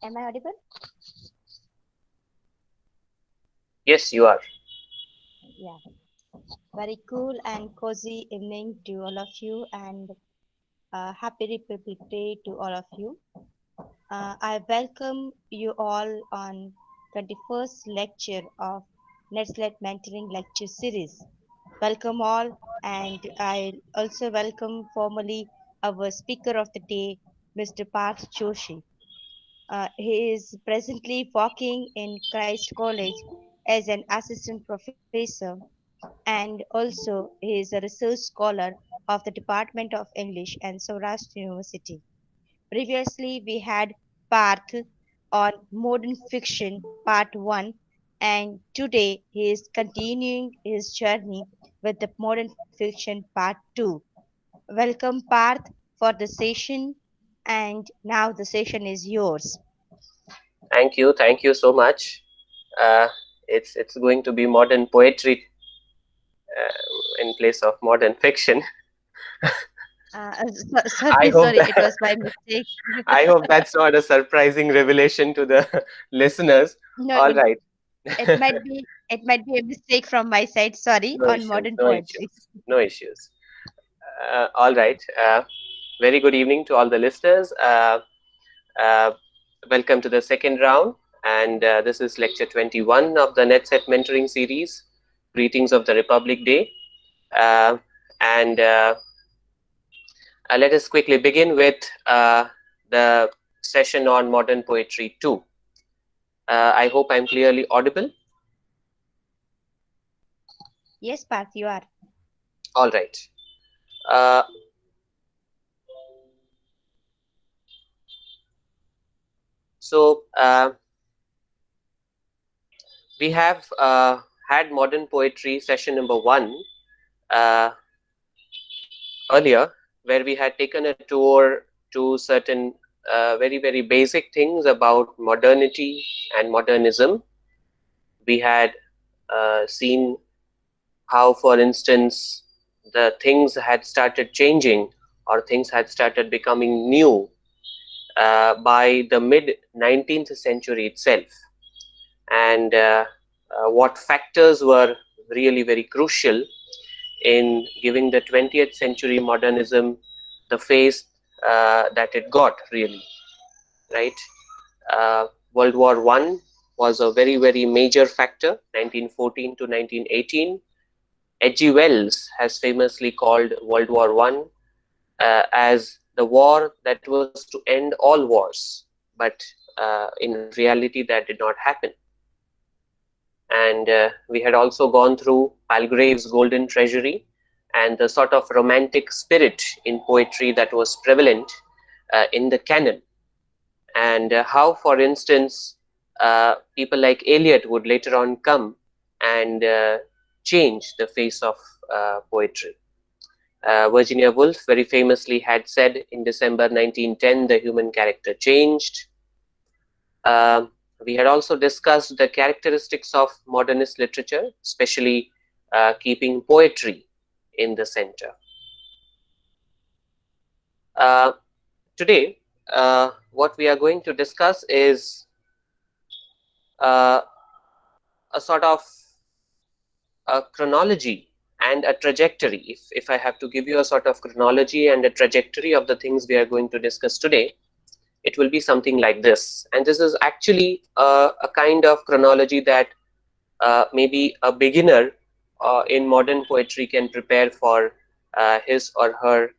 Am I audible? Yes, you are. Yeah. Very cool and cozy evening to all of you, and happy Republic Day to all of you. I welcome you all on 21st lecture of NET Mentoring Lecture Series. Welcome all, and I also welcome formally our speaker of the day, Mr. Parth Joshi. He is presently working in Christ College as an assistant professor, and also he is a research scholar of the Department of English and Saurashtra University. Previously, we had Parth on modern fiction part 1, and today he is continuing his journey with the modern fiction part 2. Welcome, Parth, for the session, and now the session is yours. Thank you so much. Uh, it's going to be modern poetry in place of modern fiction. I Sorry, hope sorry, it that was my mistake. I hope that's not a surprising revelation to the listeners. No, All right. it might be a mistake from my side. Sorry, No on issues. modern No poetry. issues. No issues. All right. Very good evening to all the listeners. Uh, Welcome to the second round, and this is lecture 21 of the NET-Set mentoring series. Greetings of the Republic Day. Uh, and Let us quickly begin with the session on modern poetry 2. I hope I'm clearly audible. Yes, Parth, you are. All right. Uh, so we have had modern poetry session number 1 uh, earlier, where we had taken a tour to certain very basic things about modernity and modernism. We had seen how, for instance, the things had started changing or things had started becoming new by the mid 19th century itself, and what factors were really very crucial in giving the 20th century modernism the face that it got, really, right? World War One was a very major factor, 1914 to 1918. H.G. Wells has famously called World War One as the war that was to end all wars, but in reality that did not happen. And we had also gone through Palgrave's Golden Treasury and the sort of romantic spirit in poetry that was prevalent in the canon, and how, for instance, people like Eliot would later on come and change the face of poetry. Virginia Woolf very famously had said in December 1910, the human character changed. Um we had also discussed the characteristics of modernist literature, especially keeping poetry in the center. Uh, Today, what we are going to discuss is uh, a sort of a chronology and a trajectory. If I have to give you a sort of chronology and a trajectory of the things we are going to discuss today, it will be something like this. And this is actually a kind of chronology that maybe a beginner in modern poetry can prepare for his or her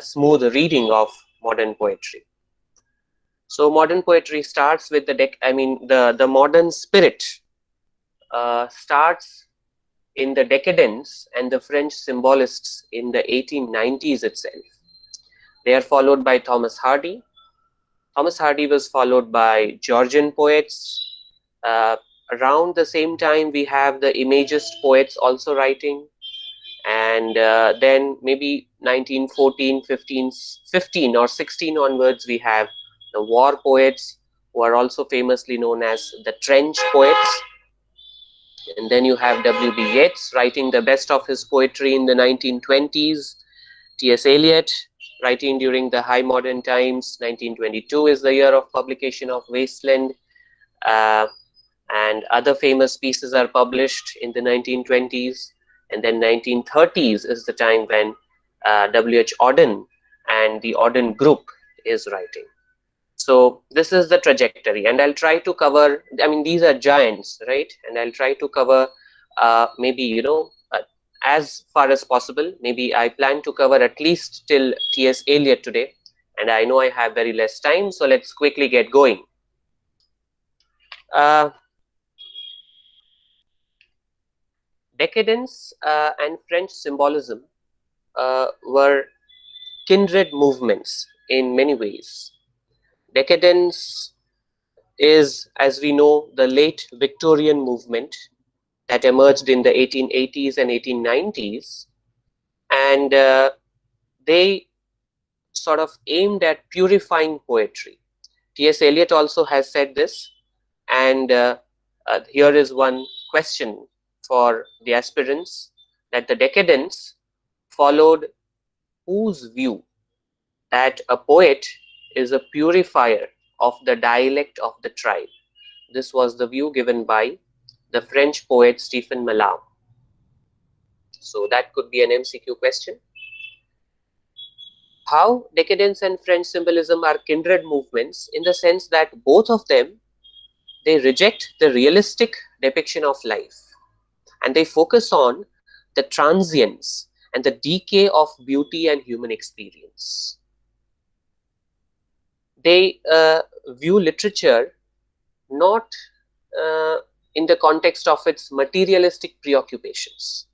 smooth reading of modern poetry. So modern poetry starts with the modern spirit starts in the decadence and the French symbolists in the 1890s itself. They are followed by Thomas Hardy. Thomas Hardy was followed by Georgian poets. Uh, Around the same time, we have the Imagist poets also writing. And then maybe 1914, 15 or 16 onwards, we have the war poets, who are also famously known as the trench poets. And then you have W.B. Yeats writing the best of his poetry in the 1920s, T.S. Eliot, writing during the high modern times. 1922 is the year of publication of Wasteland, uh, and other famous pieces are published in the 1920s. And then 1930s is the time when W.H. Auden and the Auden group is writing. So this is the trajectory, and I'll try to cover, I mean, these are giants, right? And I'll try to cover maybe, as far as possible. Maybe I plan to cover at least till T.S. Eliot today, and I know I have very less time, so let's quickly get going. Uh, Decadence and French symbolism were kindred movements in many ways. Decadence is, as we know, the late Victorian movement that emerged in the 1880s and 1890s, and they sort of aimed at purifying poetry. T.S. Eliot also has said this, and here is one question for the aspirants, that the decadence followed whose view? That a poet is a purifier of the dialect of the tribe. This was the view given by the French poet Stephen Mallarmé. So that could be an MCQ question. How decadence and French symbolism are kindred movements, in the sense that both of them, they reject the realistic depiction of life, and they focus on the transience and the decay of beauty and human experience. They view literature not in the context of its materialistic preoccupations,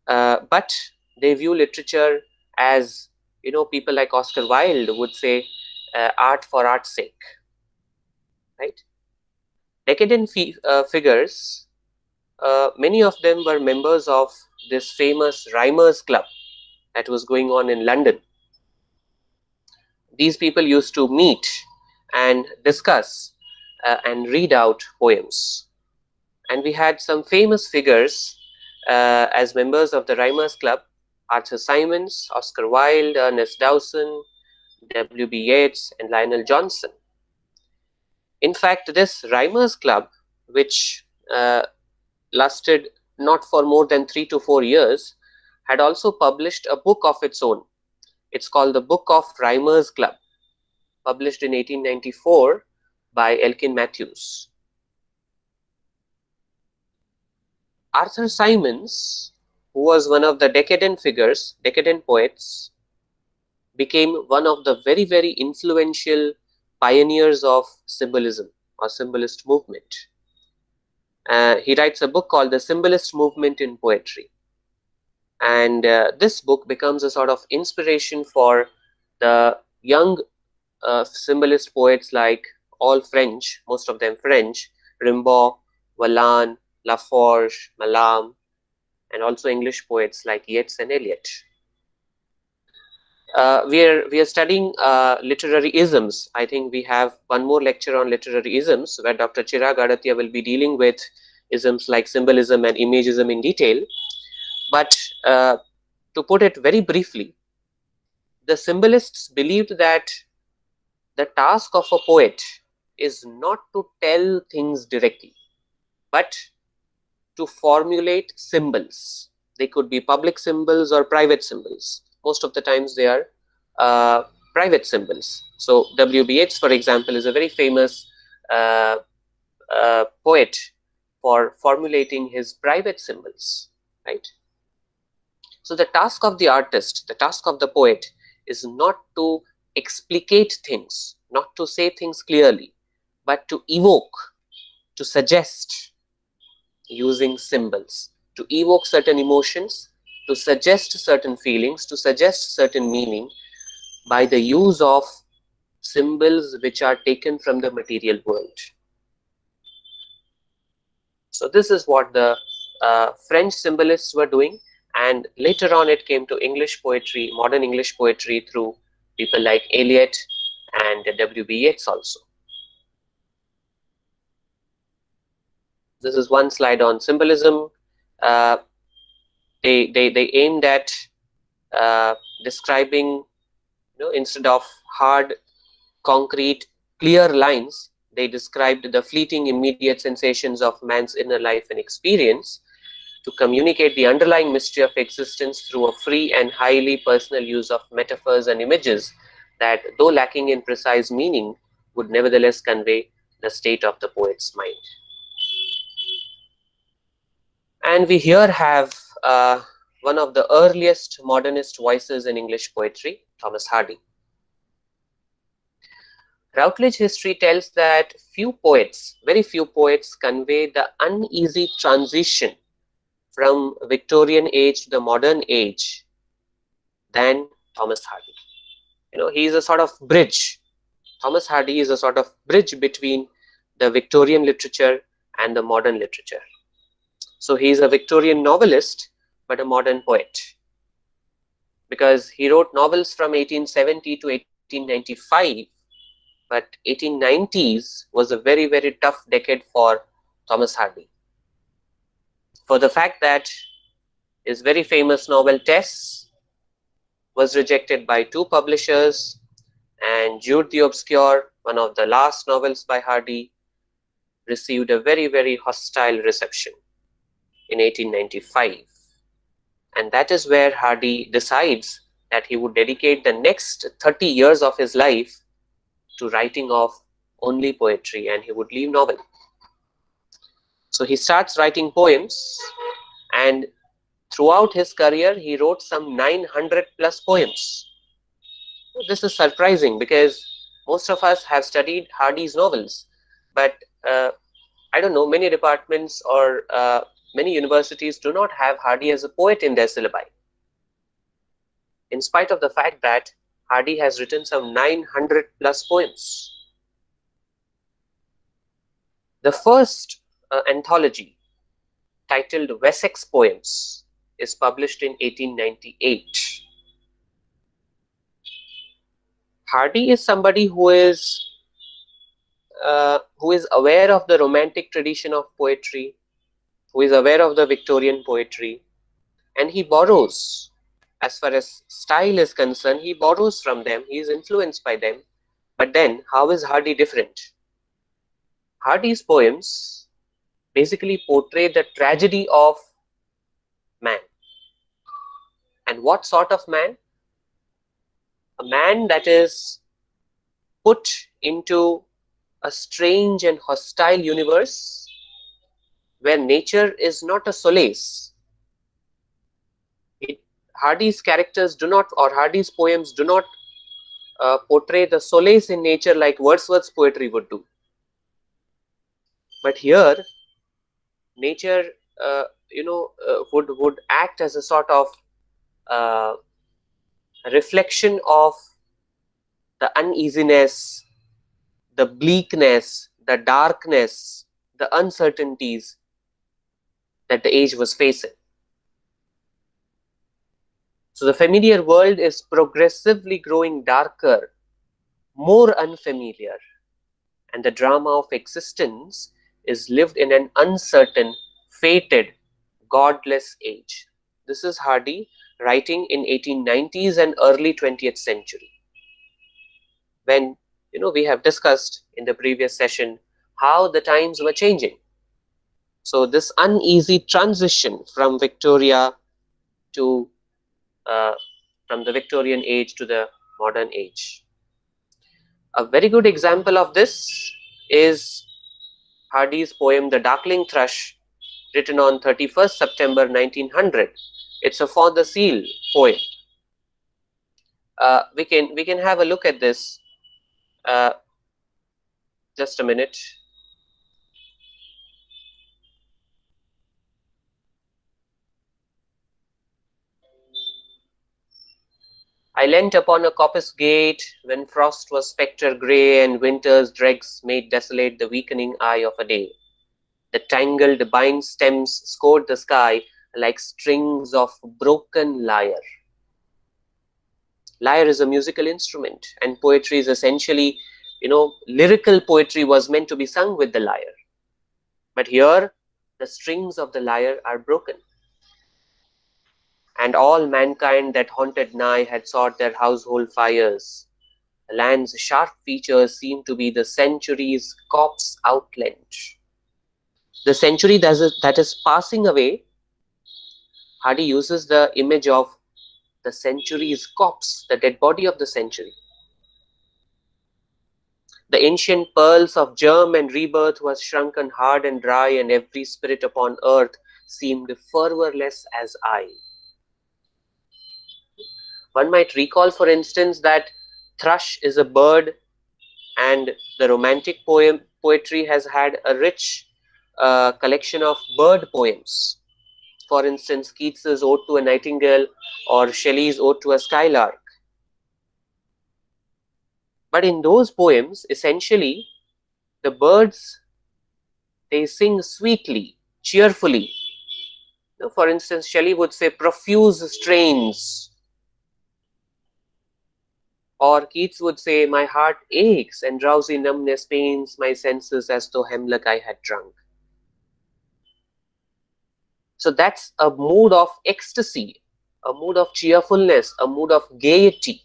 but they view literature as, people like Oscar Wilde would say, art for art's sake, right? Decadent figures, many of them were members of this famous Rhymers Club that was going on in London. These people used to meet and discuss and read out poems. And we had some famous figures as members of the Rhymers Club: Arthur Symons, Oscar Wilde, Ernest Dowson, W.B. Yeats, and Lionel Johnson. In fact, this Rhymers Club, which lasted not for more than 3 to 4 years, had also published a book of its own. It's called the Book of Rhymers Club, published in 1894 by Elkin Matthews. Arthur Symons, who was one of the decadent figures, decadent poets, became one of the very, very influential pioneers of symbolism or symbolist movement. He writes a book called The Symbolist Movement in Poetry. And this book becomes a sort of inspiration for the young symbolist poets, like all French, most of them French, Rimbaud, Vallon, Laforge, Mallarmé, and also English poets like Yeats and Eliot. We are studying literary isms. I think we have one more lecture on literary isms, where Dr. Chirag Adatia will be dealing with isms like symbolism and imagism in detail. But to put it very briefly, the symbolists believed that the task of a poet is not to tell things directly, but to formulate symbols. They could be public symbols or private symbols. Most of the times they are private symbols. So W.B. Yeats, for example, is a very famous poet for formulating his private symbols, right? So the task of the artist, the task of the poet, is not to explicate things, not to say things clearly, but to evoke, to suggest, using symbols, to evoke certain emotions, to suggest certain feelings, to suggest certain meaning by the use of symbols which are taken from the material world. So this is what the French symbolists were doing, and later on it came to English poetry, modern English poetry, through people like Eliot and W.B. Yeats also. This is one slide on symbolism. They aimed at describing Instead of hard, concrete, clear lines, they described the fleeting, immediate sensations of man's inner life and experience to communicate the underlying mystery of existence through a free and highly personal use of metaphors and images that, though lacking in precise meaning, would nevertheless convey the state of the poet's mind. And we here have one of the earliest modernist voices in English poetry, Thomas Hardy. Routledge history tells that few poets, very few poets, convey the uneasy transition from Victorian age to the modern age than Thomas Hardy. He is a sort of bridge. Thomas Hardy is a sort of bridge between the Victorian literature and the modern literature. So he is a Victorian novelist, but a modern poet, because he wrote novels from 1870 to 1895, but 1890s was a very, very tough decade for Thomas Hardy, for the fact that his very famous novel Tess was rejected by two publishers, and Jude the Obscure, one of the last novels by Hardy, received a very, very hostile reception in 1895. And that is where Hardy decides that he would dedicate the next 30 years of his life to writing of only poetry, and he would leave novel. So he starts writing poems, and throughout his career he wrote some 900 plus poems. This is surprising because most of us have studied Hardy's novels, but I don't know, many departments or many universities do not have Hardy as a poet in their syllabi, in spite of the fact that Hardy has written some 900 plus poems. The first anthology, titled Wessex Poems, is published in 1898. Hardy is somebody who is aware of the romantic tradition of poetry, who is aware of the Victorian poetry, and he borrows. As far as style is concerned, he borrows from them, he is influenced by them. But then, how is Hardy different? Hardy's poems basically portray the tragedy of man. And what sort of man? A man that is put into a strange and hostile universe where nature is not a solace. Hardy's characters do not, or Hardy's poems do not portray the solace in nature like Wordsworth's poetry would do. But here, nature, would act as a sort of reflection of the uneasiness, the bleakness, the darkness, the uncertainties that the age was facing. So the familiar world is progressively growing darker, more unfamiliar, and the drama of existence is lived in an uncertain, fated, godless age. This is Hardy writing in 1890s and early 20th century, when we have discussed in the previous session how the times were changing. So this uneasy transition from Victoria to from the Victorian age to the modern age. A very good example of this is Hardy's poem The Darkling Thrush, written on 31st September 1900. It's a For the Seal poem. We can have a look at this. Just a minute. I leant upon a coppice gate when frost was spectre grey and winter's dregs made desolate the weakening eye of a day. The tangled vine stems scored the sky like strings of broken lyre. Lyre is a musical instrument, and poetry is essentially, lyrical poetry was meant to be sung with the lyre. But here, the strings of the lyre are broken. and all mankind that haunted nigh had sought their household fires. The land's sharp features seemed to be the century's corpse outlined. The century that is passing away, Hardy uses the image of the century's corpse, the dead body of the century. The ancient pearls of germ and rebirth was shrunken hard and dry, and every spirit upon earth seemed fervorless as I. One might recall, for instance, that thrush is a bird, and the romantic poetry has had a rich collection of bird poems. For instance, Keats's Ode to a Nightingale or Shelley's Ode to a Skylark. But in those poems, essentially, the birds, they sing sweetly, cheerfully. For instance, Shelley would say profuse strains, or Keats would say, my heart aches and drowsy numbness pains my senses as though hemlock I had drunk. So that's a mood of ecstasy, a mood of cheerfulness, a mood of gaiety.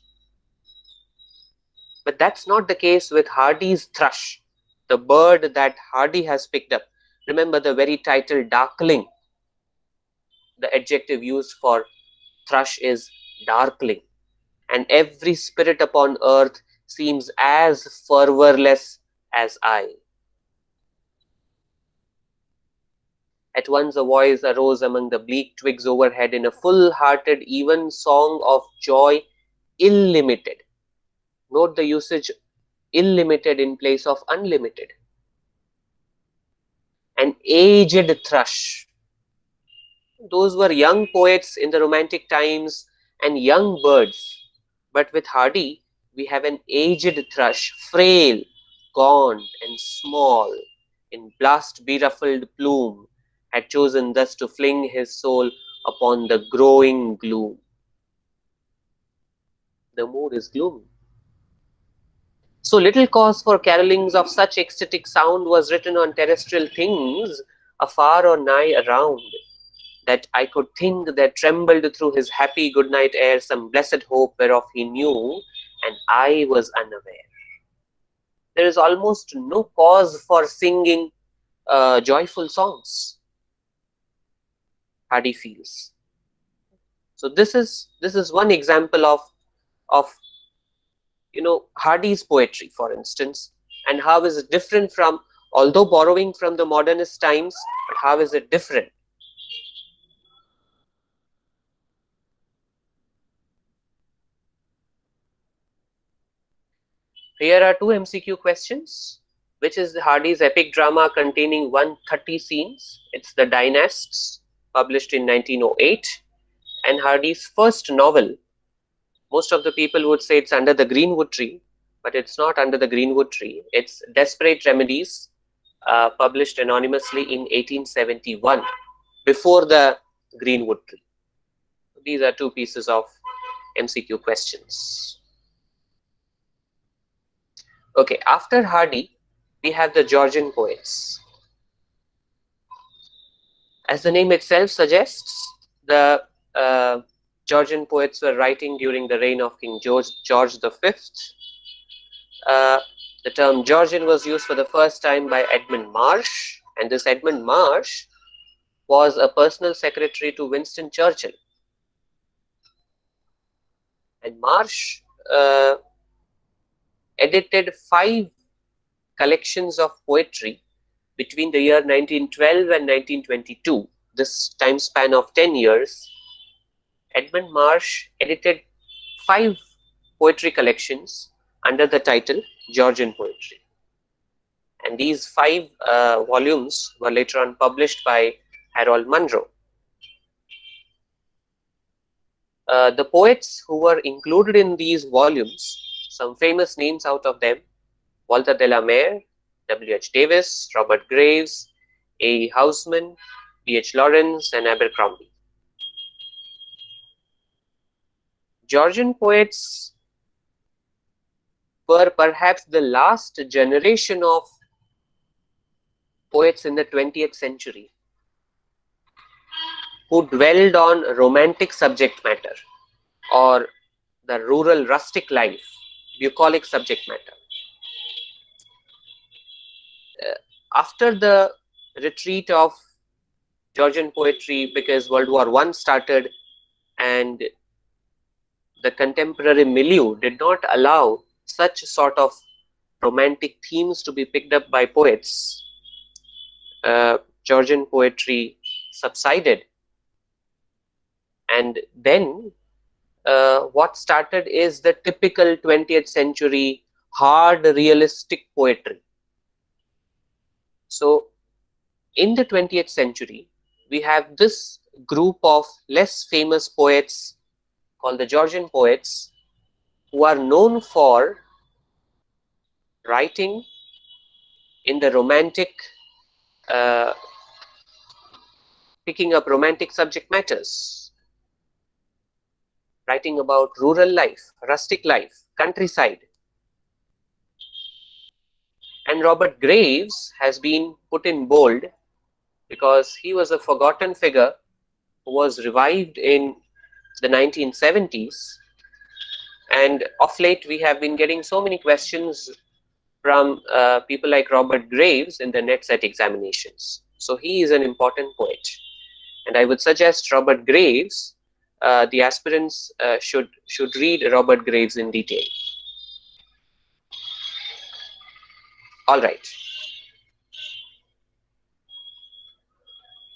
But that's not the case with Hardy's thrush, the bird that Hardy has picked up. Remember the very title, darkling. The adjective used for thrush is darkling. And every spirit upon earth seems as fervorless as I. At once a voice arose among the bleak twigs overhead in a full-hearted, even song of joy, illimited. Note the usage, illimited in place of unlimited. An aged thrush. Those were young poets in the romantic times and young birds. But with Hardy, we have an aged thrush, frail, gaunt and small, in blast-beruffled plume, had chosen thus to fling his soul upon the growing gloom. The mood is gloomy. So little cause for carolings of such ecstatic sound was written on terrestrial things, afar or nigh around, that I could think there trembled through his happy good night air some blessed hope whereof he knew, and I was unaware. There is almost no cause for singing joyful songs, Hardy feels. So this is one example of Hardy's poetry, for instance, and how is it different from, although borrowing from the modernist times, but how is it different? Here are two MCQ questions. Which is Hardy's epic drama containing 130 scenes? It's The Dynasts, published in 1908, and Hardy's first novel. Most of the people would say it's Under the Greenwood Tree, but it's not Under the Greenwood Tree. It's Desperate Remedies, published anonymously in 1871, before the Greenwood Tree. These are two pieces of MCQ questions. Okay, after Hardy, we have the Georgian poets. As the name itself suggests, the Georgian poets were writing during the reign of King George V. The term Georgian was used for the first time by Edmund Marsh, and this Edmund Marsh was a personal secretary to Winston Churchill. And Marsh edited 5 collections of poetry between the year 1912 and 1922, this time span of 10 years. Edmund Marsh edited 5 poetry collections under the title Georgian Poetry. And these 5 volumes were later on published by Harold Munro. The poets who were included in these volumes, some famous names out of them: Walter de la Mare, W.H. Davis, Robert Graves, A. Houseman, B.H. Lawrence, and Abercrombie. Georgian poets were perhaps the last generation of poets in the 20th century. who dwelled on romantic subject matter or the rural rustic life, bucolic subject matter. After the retreat of Georgian poetry, because World War I started and the contemporary milieu did not allow such sort of romantic themes to be picked up by poets, Georgian poetry subsided. And then what started is the typical 20th century hard realistic poetry. So in the 20th century, we have this group of less famous poets called the Georgian poets, who are known for writing in the romantic, uh, picking up romantic subject matters, writing about rural life, rustic life, countryside. And Robert Graves has been put in bold because he was a forgotten figure who was revived in the 1970s. And of late, we have been getting so many questions from people like Robert Graves in the NET-Set examinations. So he is an important poet. And I would suggest Robert Graves, the aspirants should read Robert Graves in detail. All right.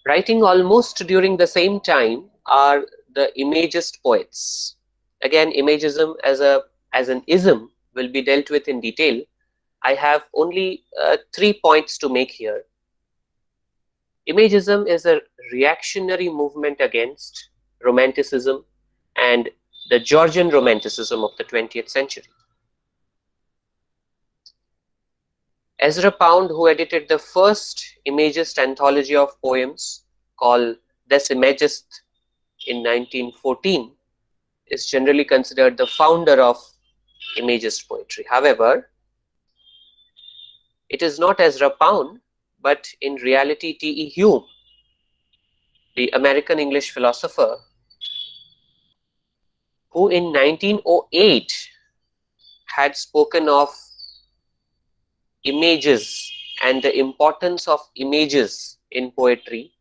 Writing almost during the same time are the Imagist poets. Again, Imagism as an ism will be dealt with in detail. I have only 3 points to make here. Imagism is a reactionary movement against Romanticism and the Georgian Romanticism of the 20th century. Ezra Pound, who edited the first Imagist anthology of poems called Des Imagist in 1914, is generally considered the founder of Imagist poetry. However, it is not Ezra Pound, but in reality T.E. Hume, the American English philosopher, who in 1908 had spoken of images and the importance of images in poetry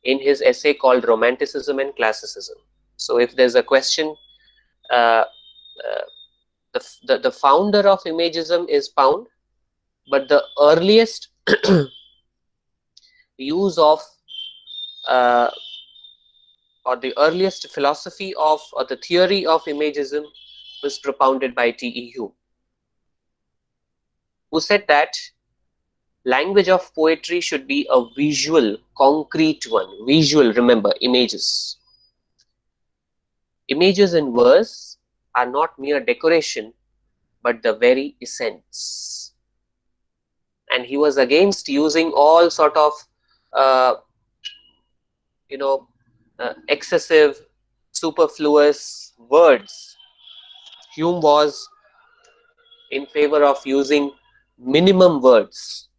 in his essay called Romanticism and Classicism. So if there's a question, uh, the founder of Imagism is Pound, but the earliest use of or the earliest philosophy of or the theory of Imagism was propounded by T.E. Hume, who said that language of poetry should be a visual, concrete one. Visual, remember, images. Images in verse are not mere decoration, but the very essence. And he was against using all sort of, excessive, superfluous words. Hume was in favor of using minimum words,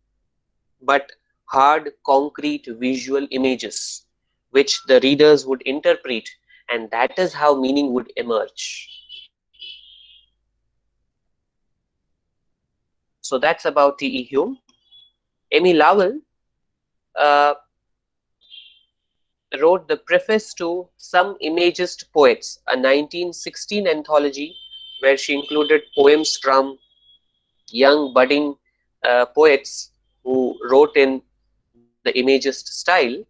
but hard, concrete, visual images, which the readers would interpret, and that is how meaning would emerge. So that's about T.E. Hume. Amy Lowell wrote the preface to Some Imagist Poets, a 1916 anthology where she included poems from young budding poets who wrote in the Imagist style.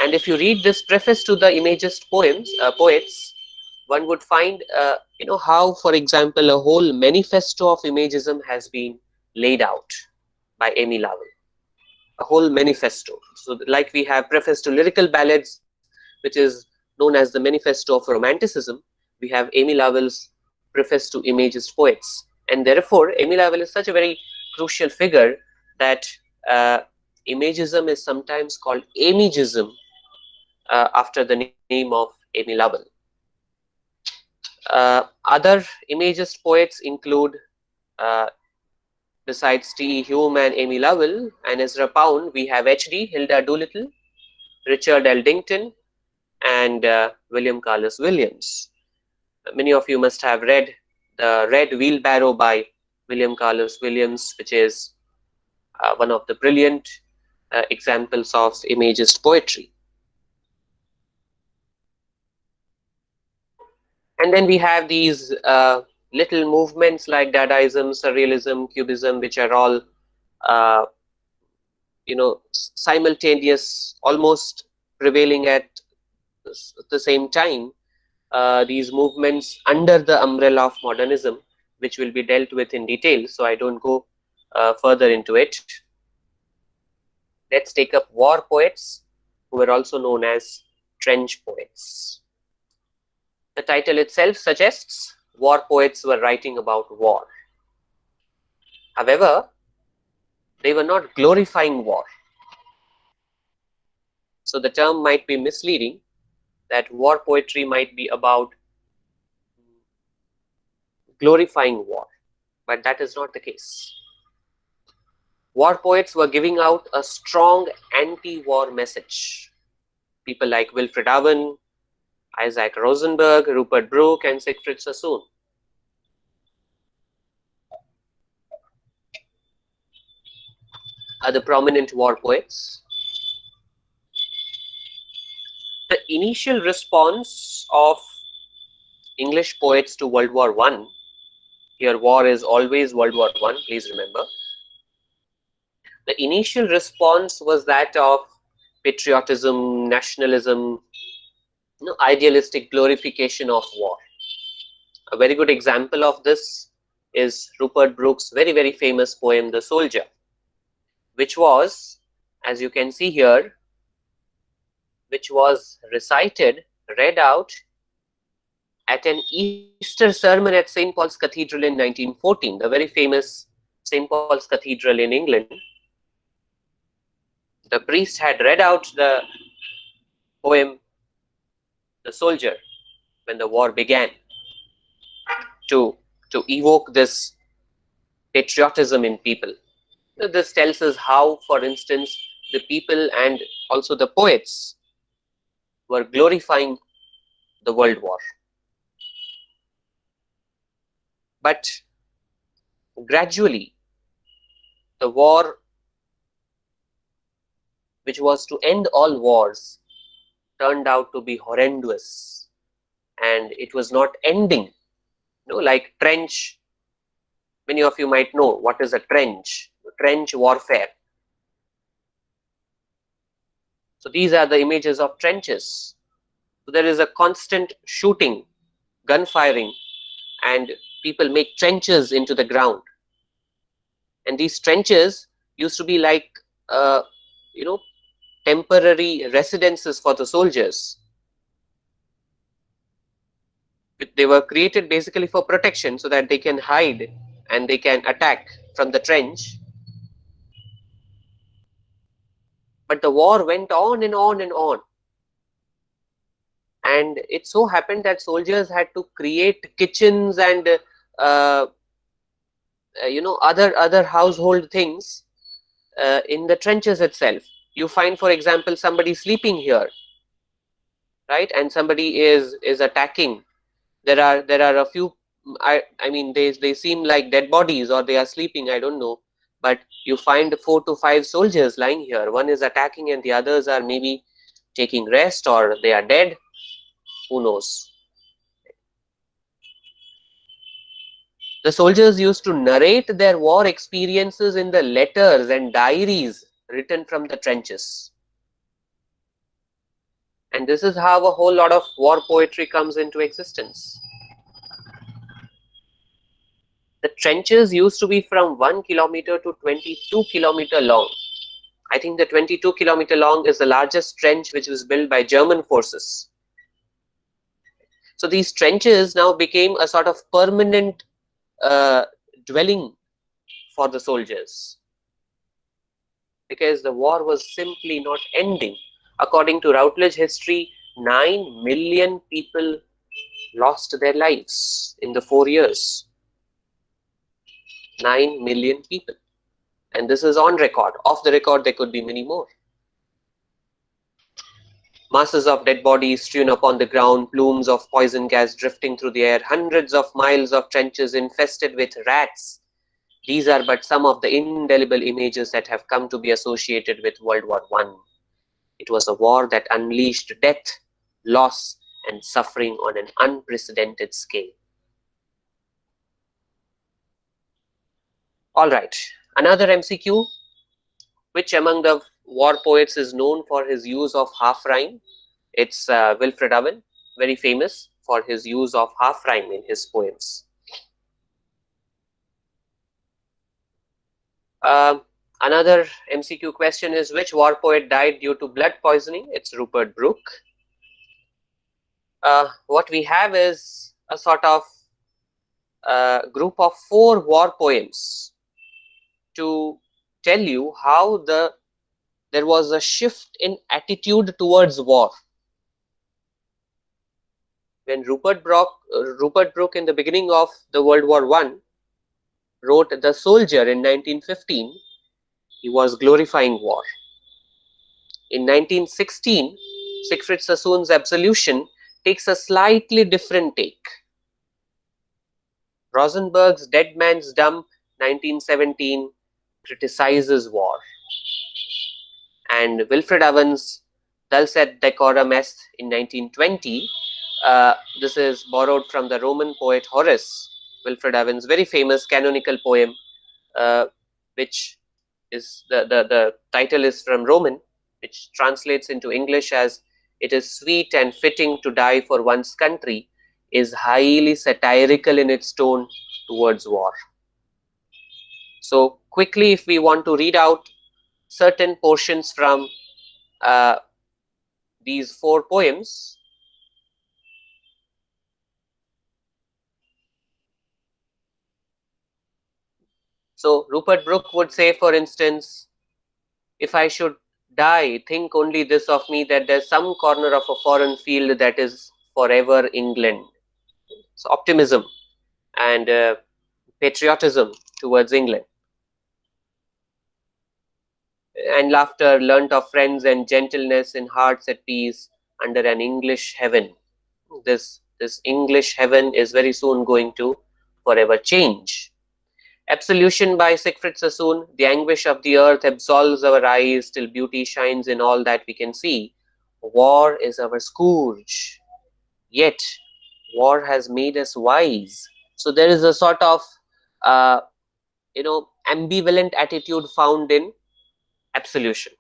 And if you read this preface to the Imagist poets, one would find, how, for example, a whole manifesto of Imagism has been laid out by Amy Lowell. A whole manifesto. So, like we have preface to Lyrical Ballads, which is known as the Manifesto of Romanticism, we have Amy Lowell's preface to Imagist poets. And therefore, Amy Lowell is such a very crucial figure that Imagism is sometimes called Amygism after the name of Amy Lowell. Other Imagist poets include, besides T.E. Hume and Amy Lowell and Ezra Pound, we have H.D. Hilda Doolittle, Richard Eldington, and William Carlos Williams. Many of you must have read The Red Wheelbarrow by William Carlos Williams, which is one of the brilliant examples of imagist poetry. And then we have these little movements like Dadaism, Surrealism, Cubism, which are all uh, simultaneous, almost prevailing at the same time. These movements under the umbrella of modernism, which will be dealt with in detail, so I don't go further into it. Let's take up war poets, who were also known as trench poets. The title itself suggests war poets were writing about war. However, they were not glorifying war. So the term might be misleading, that war poetry might be about glorifying war, but that is not the case. War poets were giving out a strong anti-war message. People like Wilfred Owen, Isaac Rosenberg, Rupert Brooke, and Siegfried Sassoon. Are the prominent war poets. The initial response of English poets to World War I, here war is always World War I, please remember. The initial response was that of patriotism, nationalism, idealistic glorification of war. A very good example of this is Rupert Brooke's very, very famous poem, The Soldier, which was, as you can see here, which was recited, read out at an Easter sermon at St. Paul's Cathedral in 1914, the very famous St. Paul's Cathedral in England. The priest had read out the poem, The Soldier, when the war began, to evoke this patriotism in people. This tells us how, for instance, the people and also the poets were glorifying the World War. But gradually, the war, which was to end all wars, turned out to be horrendous, and it was not ending. Like trench, many of you might know what is a trench warfare. So these are the images of trenches. So there is a constant shooting, gun firing, and people make trenches into the ground. And these trenches used to be like, temporary residences for the soldiers. They were created basically for protection, so that they can hide and they can attack from the trench. But the war went on and on and on. And it so happened that soldiers had to create kitchens and other household things in the trenches itself. You find, for example, somebody sleeping here, right, and somebody is attacking. There are a few, I mean, they seem like dead bodies, or they are sleeping, I don't know, but you find 4 to 5 soldiers lying here. One is attacking and the others are maybe taking rest, or they are dead, who knows. The soldiers used to narrate their war experiences in the letters and diaries written from the trenches. And this is how a whole lot of war poetry comes into existence. The trenches used to be from 1 kilometer to 22-kilometer long. I think the 22-kilometer long is the largest trench which was built by German forces. So these trenches now became a sort of permanent dwelling for the soldiers, because the war was simply not ending. According to Routledge history, 9 million people lost their lives in the 4 years. 9 million people. And this is on record. Off the record, there could be many more. Masses of dead bodies strewn upon the ground, plumes of poison gas drifting through the air, hundreds of miles of trenches infested with rats. These are but some of the indelible images that have come to be associated with World War I. It was a war that unleashed death, loss, and suffering on an unprecedented scale. All right, another MCQ. Which among the war poets is known for his use of half rhyme? It's Wilfred Owen, very famous for his use of half rhyme in his poems. Um Another MCQ question is which war poet died due to blood poisoning? It's Rupert Brooke. What we have is a sort of group of 4 war poems to tell you how there was a shift in attitude towards war. When Rupert Brooke in the beginning of the World War I wrote The Soldier in 1915, he was glorifying war. In 1916, Siegfried Sassoon's Absolution takes a slightly different take. Rosenberg's Dead Man's Dump, 1917, criticizes war. And Wilfred Owen's Dulcet Decorum Est in 1920, this is borrowed from the Roman poet Horace, Wilfred Owen's very famous canonical poem, which is the title is from Roman, which translates into English as "It is sweet and fitting to die for one's country," is highly satirical in its tone towards war. So quickly, if we want to read out certain portions from uh, these 4 poems, so Rupert Brooke would say, for instance, if I should die, think only this of me, that there's some corner of a foreign field that is forever England. So optimism and patriotism towards England. And laughter learnt of friends and gentleness in hearts at peace under an English heaven. This English heaven is very soon going to forever change. Absolution by Siegfried Sassoon. The anguish of the earth absolves our eyes till beauty shines in all that we can see. War is our scourge, yet war has made us wise. So there is a sort of uh, ambivalent attitude found in absolution.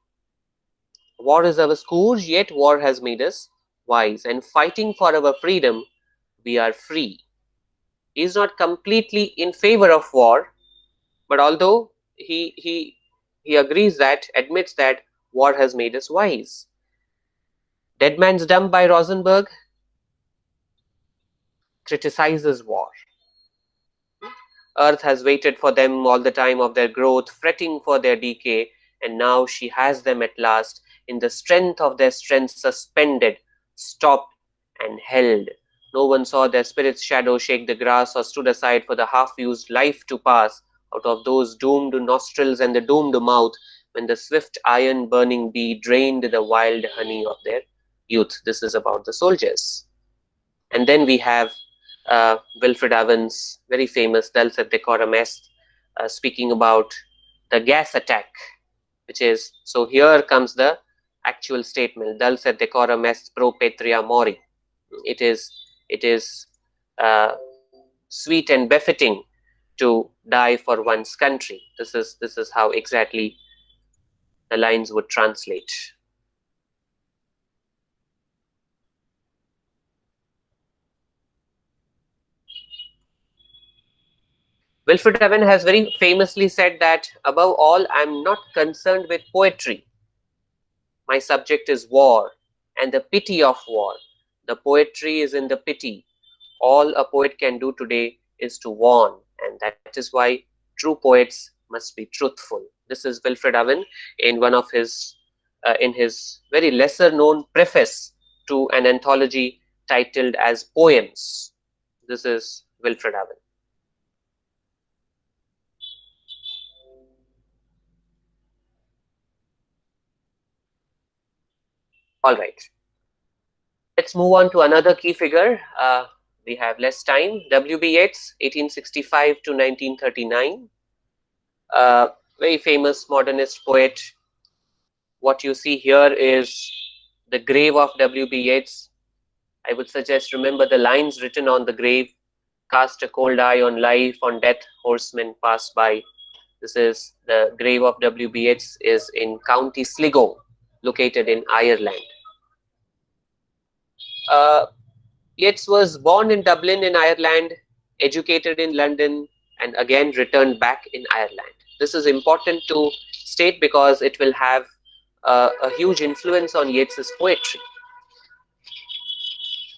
War is our scourge, yet war has made us wise, and fighting for our freedom, we are free. He is not completely in favor of war, but although he agrees that, admits that war has made us wise. Dead Man's Dump by Rosenberg criticizes war. Earth has waited for them all the time of their growth, fretting for their decay, and now she has them at last, in the strength of their strength suspended, stopped, and held. No one saw their spirit's shadow shake the grass or stood aside for the half-used life to pass out of those doomed nostrils and the doomed mouth when the swift iron burning bee drained the wild honey of their youth. This is about the soldiers. And then we have Wilfred Owen's very famous Dulcet Decorum Est, speaking about the gas attack, which is, so here comes the actual statement, Dulcet Decorum Est pro patria mori. It is uh, sweet and befitting to die for one's country. This is how exactly the lines would translate. Wilfred Owen has very famously said that, above all, I am not concerned with poetry. My subject is war and the pity of war. The poetry is in the pity. All a poet can do today is to warn, and that is why true poets must be truthful. This is Wilfred Owen in one of his in his very lesser known preface to an anthology titled as Poems. This is Wilfred Owen. All right. Let's move on to another key figure. We have less time. W.B. Yeats, 1865 to 1939. Very famous modernist poet. What you see here is the grave of W.B. Yeats. I would suggest remember the lines written on the grave: cast a cold eye on life, on death, horsemen pass by. This is the grave of W.B. Yeats, is in County Sligo, located in Ireland. Uh, Yeats was born in Dublin in Ireland, educated in London, and again returned back in Ireland. This is important to state because it will have a huge influence on Yeats's poetry.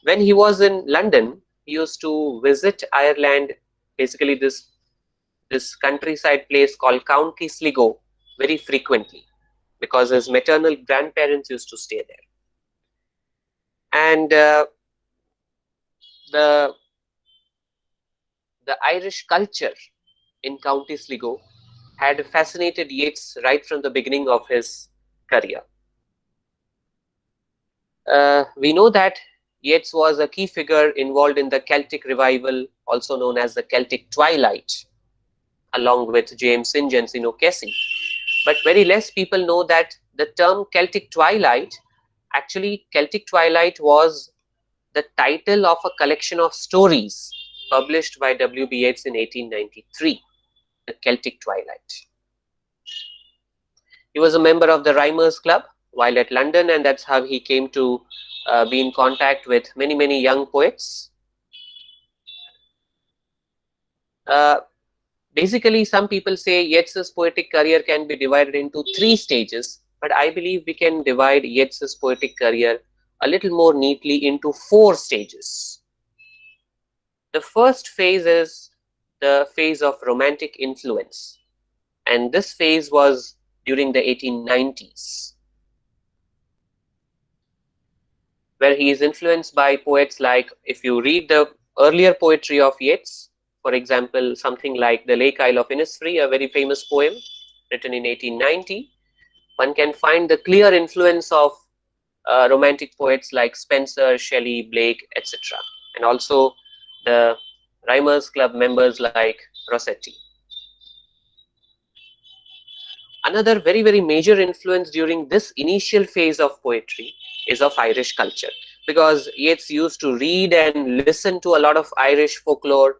When he was in London, he used to visit Ireland, basically this countryside place called County Sligo, very frequently because his maternal grandparents used to stay there. And the Irish culture in County Sligo had fascinated Yeats right from the beginning of his career. We know that Yeats was a key figure involved in the Celtic revival, also known as the Celtic Twilight, along with James Synge and Sino Casey. But very less people know that the term Celtic Twilight, actually Celtic Twilight was the title of a collection of stories published by W.B. Yeats in 1893, the Celtic Twilight. He was a member of the Rhymers Club while at London, and that's how he came to be in contact with many young poets. Basically, some people say Yeats's poetic career can be divided into 3 stages, but I believe we can divide Yeats's poetic career a little more neatly into 4 stages. The first phase is the phase of romantic influence, and this phase was during the 1890s, where he is influenced by poets like, if you read the earlier poetry of Yeats, for example, something like The Lake Isle of Innisfree, a very famous poem written in 1890, one can find the clear influence of romantic poets like Spenser, Shelley, Blake, etc. And also the Rhymers Club members like Rossetti. Another very major influence during this initial phase of poetry is of Irish culture, because Yeats used to read and listen to a lot of Irish folklore,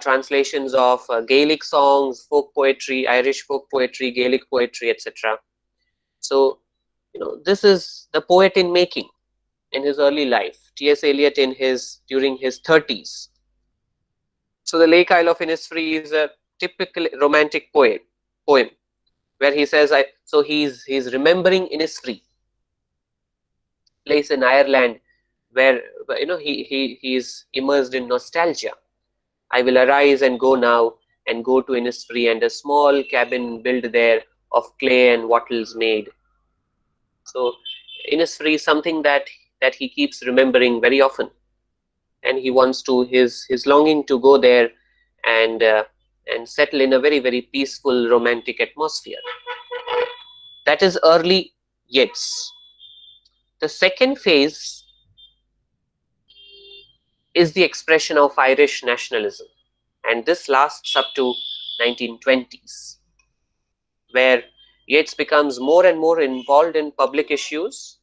translations of Gaelic songs, folk poetry, Irish folk poetry, Gaelic poetry, etc. So, this is the poet in making in his early life. T.S. Eliot during his 30s. So, The Lake Isle of Innisfree is a typical romantic poem where he says, so he's remembering Innisfree, place in Ireland where he's immersed in nostalgia. I will arise and go now and go to Innisfree, and a small cabin built there of clay and wattles made. So Innisfree is something that he keeps remembering very often, and he wants to his longing to go there and settle in a very peaceful romantic atmosphere. That is early Yeats. The second phase is the expression of Irish nationalism, and this lasts up to 1920s, where Yeats becomes more and more involved in public issues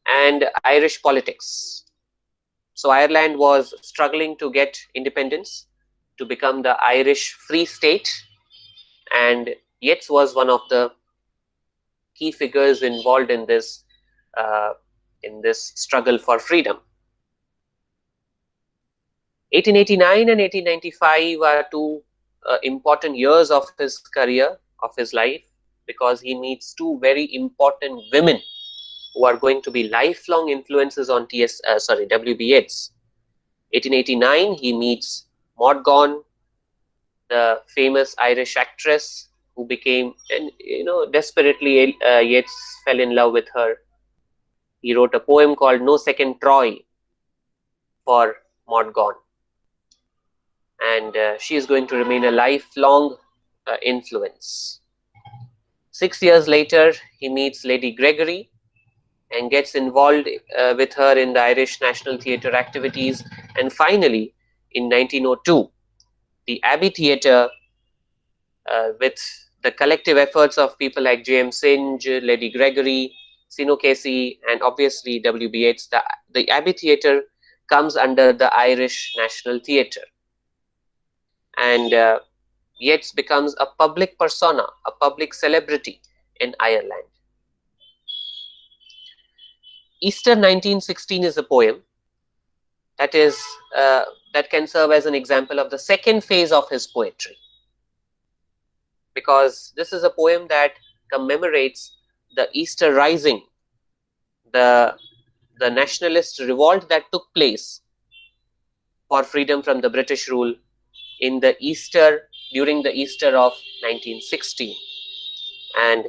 and Irish politics. So Ireland was struggling to get independence, to become the Irish Free State, and Yeats was one of the key figures involved in this struggle for freedom. 1889 and 1895 are 2 important years of his career, of his life, because he meets 2 very important women who are going to be lifelong influences on W.B. Yeats. 1889, he meets Maud Gonne, the famous Irish actress who became, and desperately Yeats fell in love with her. He wrote a poem called No Second Troy for Maud Gonne, and she is going to remain a lifelong influence. 6 years later, he meets Lady Gregory, and gets involved with her in the Irish National Theatre activities. And finally, in 1902, the Abbey Theatre, with the collective efforts of people like James Synge, Lady Gregory, Sino Casey, and obviously W.B. Yeats, the Abbey Theatre comes under the Irish National Theatre. And Yeats becomes a public persona, a public celebrity in Ireland. Easter 1916 is a poem that is that can serve as an example of the second phase of his poetry, because this is a poem that commemorates the Easter Rising, the nationalist revolt that took place for freedom from the British rule in the during the Easter of 1916. And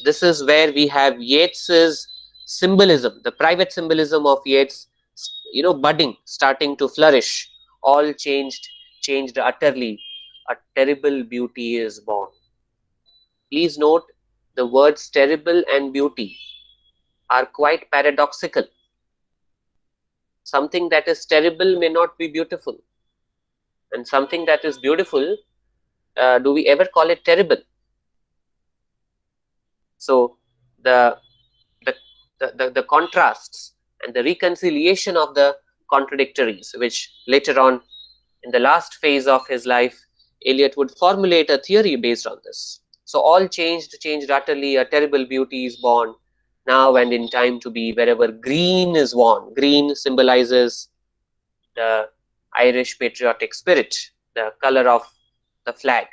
this is where we have Yeats's symbolism, the private symbolism of Yeats, budding, starting to flourish. All changed utterly. A terrible beauty is born. Please note, the words terrible and beauty are quite paradoxical. Something that is terrible may not be beautiful, and something that is beautiful, do we ever call it terrible? So the the contrasts and the reconciliation of the contradictories, which later on in the last phase of his life, Eliot would formulate a theory based on this. So all changed utterly, a terrible beauty is born, now and in time to be, wherever green is worn. Green symbolizes the Irish patriotic spirit, the color of the flag.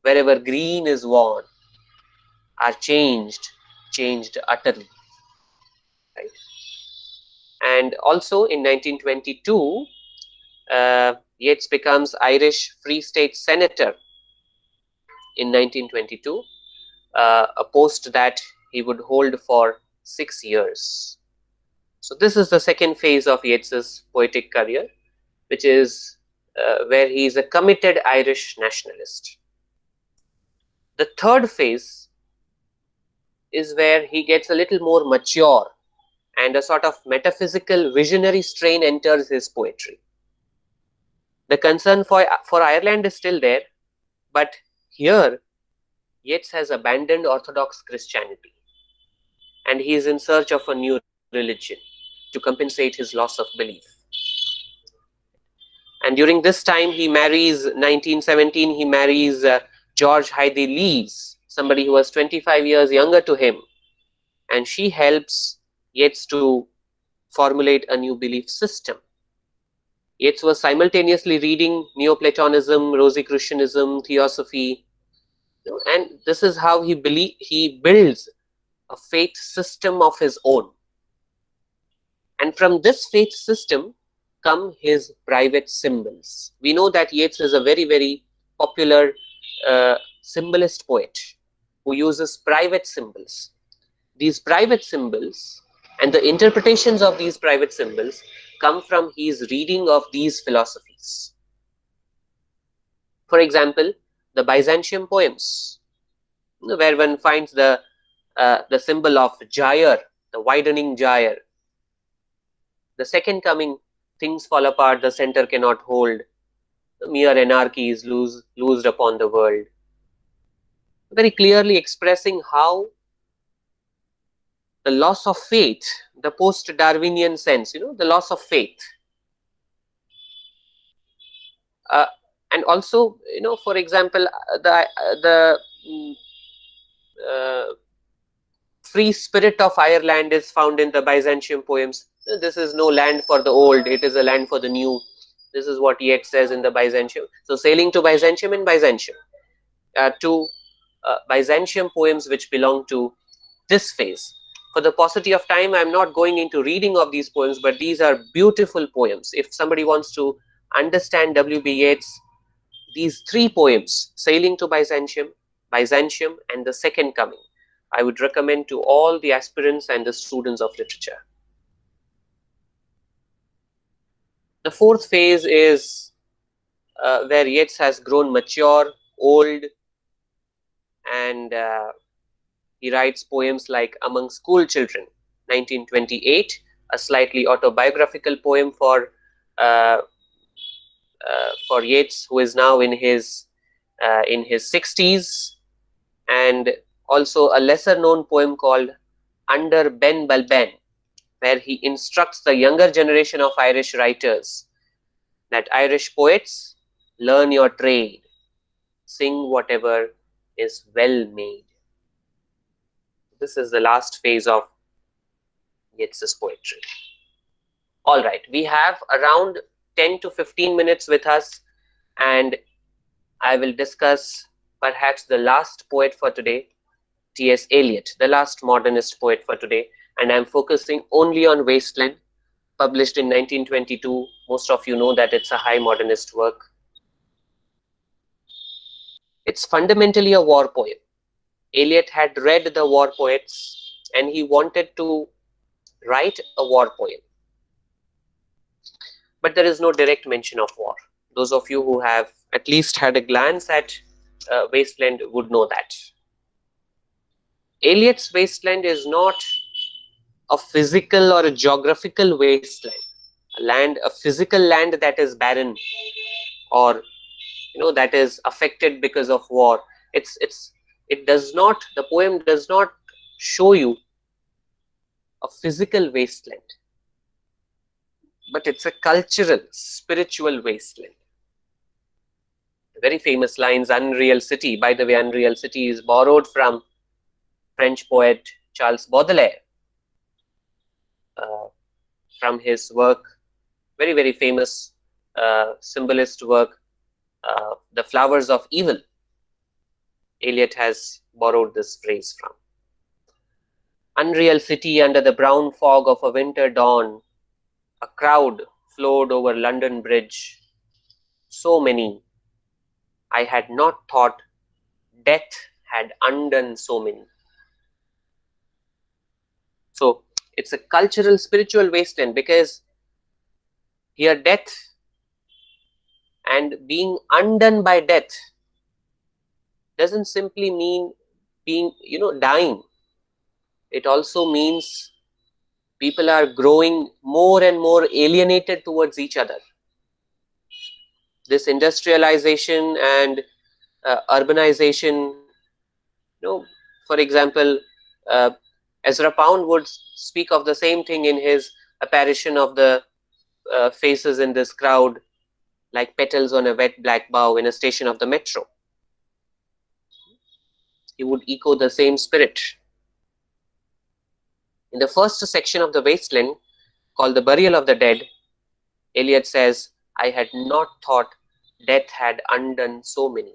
Wherever green is worn, are changed utterly. Right? And also in 1922, Yeats becomes Irish Free State Senator in 1922, a post that he would hold for 6 years. So this is the second phase of Yeats's poetic career, which is where he is a committed Irish nationalist. The third phase is where he gets a little more mature and a sort of metaphysical visionary strain enters his poetry. The concern for Ireland is still there, but here Yeats has abandoned Orthodox Christianity and he is in search of a new religion to compensate his loss of belief. And during this time, he marries, 1917, he marries George Heidi Lees, somebody who was 25 years younger to him, and she helps Yeats to formulate a new belief system. Yeats was simultaneously reading Neoplatonism, Rosicrucianism, Theosophy, and this is how he builds a faith system of his own. And from this faith system come his private symbols. We know that Yeats is a very, very popular symbolist poet who uses private symbols. These private symbols and the interpretations of these private symbols come from his reading of these philosophies. For example, the Byzantium poems, where one finds the symbol of gyre, the widening gyre. The second coming, things fall apart, the center cannot hold, mere anarchy is loosed upon the world. Very clearly expressing how the loss of faith, the post-Darwinian sense, the loss of faith. And also, for example, the free spirit of Ireland is found in the Byzantium poems. This is no land for the old, it is a land for the new. This is what Yeats says in the Byzantium. So sailing to Byzantium and Byzantium, two Byzantium poems which belong to this phase. For the paucity of time, I am not going into reading of these poems, but these are beautiful poems. If somebody wants to understand W.B. Yeats, these three poems, Sailing to Byzantium, Byzantium, and The Second Coming, I would recommend to all the aspirants and the students of literature. The fourth phase is where Yeats has grown mature, old, and he writes poems like Among School Children, 1928, a slightly autobiographical poem uh, for Yeats, who is now in his 60s, and also a lesser known poem called Under Ben Balban, where he instructs the younger generation of Irish writers that Irish poets, learn your trade, sing whatever is well made. This is the last phase of Yeats's poetry. All right, we have around 10 to 15 minutes with us, and I will discuss perhaps the last poet for today, T.S. Eliot, the last modernist poet for today, and I'm focusing only on Wasteland, published in 1922. Most of you know that it's a high modernist work. It's fundamentally a war poem. Eliot had read the war poets and he wanted to write a war poem. But there is no direct mention of war. Those of you who have at least had a glance at Wasteland would know that. Eliot's Wasteland is not a physical or a geographical wasteland, a physical land that is barren or that is affected because of war. It does not, the poem does not show you a physical wasteland, but it's a cultural, spiritual wasteland. The very famous lines, Unreal City. By the way, Unreal City is borrowed from French poet Charles Baudelaire, uh, from his work, very, very famous symbolist work, The Flowers of Evil. Eliot has borrowed this phrase from. Unreal city under the brown fog of a winter dawn, a crowd flowed over London Bridge. So many, I had not thought death had undone so many. So it's a cultural, spiritual wasteland, because here death and being undone by death doesn't simply mean being, dying. It also means people are growing more and more alienated towards each other. This industrialization and urbanization, for example, uh, Ezra Pound would speak of the same thing in his apparition of the faces in this crowd like petals on a wet black bough in a station of the metro. He would echo the same spirit. In the first section of The Wasteland, called The Burial of the Dead, Eliot says, I had not thought death had undone so many.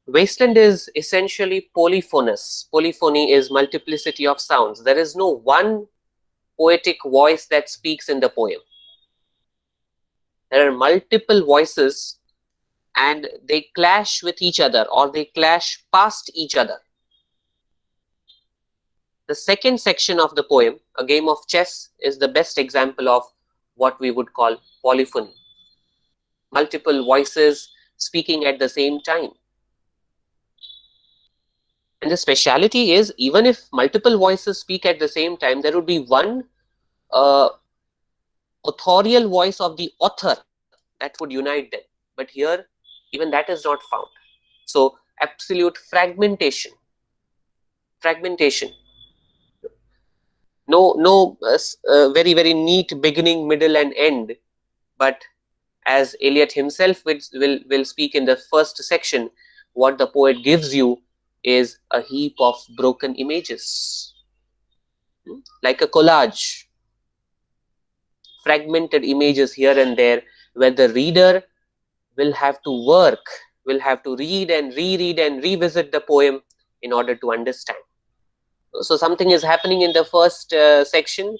Wasteland is essentially polyphonous. Polyphony is multiplicity of sounds. There is no one poetic voice that speaks in the poem. There are multiple voices and they clash with each other, or they clash past each other. The second section of the poem, A Game of Chess, is the best example of what we would call polyphony. Multiple voices speaking at the same time. And the speciality is, even if multiple voices speak at the same time, there would be one authorial voice of the author that would unite them. But here, even that is not found. So, absolute fragmentation. No very, very neat beginning, middle, and end. But as Eliot himself will speak in the first section, what the poet gives you is a heap of broken images, like a collage, fragmented images here and there, where the reader will have to work, will have to read and reread and revisit the poem in order to understand. So something is happening in the first section,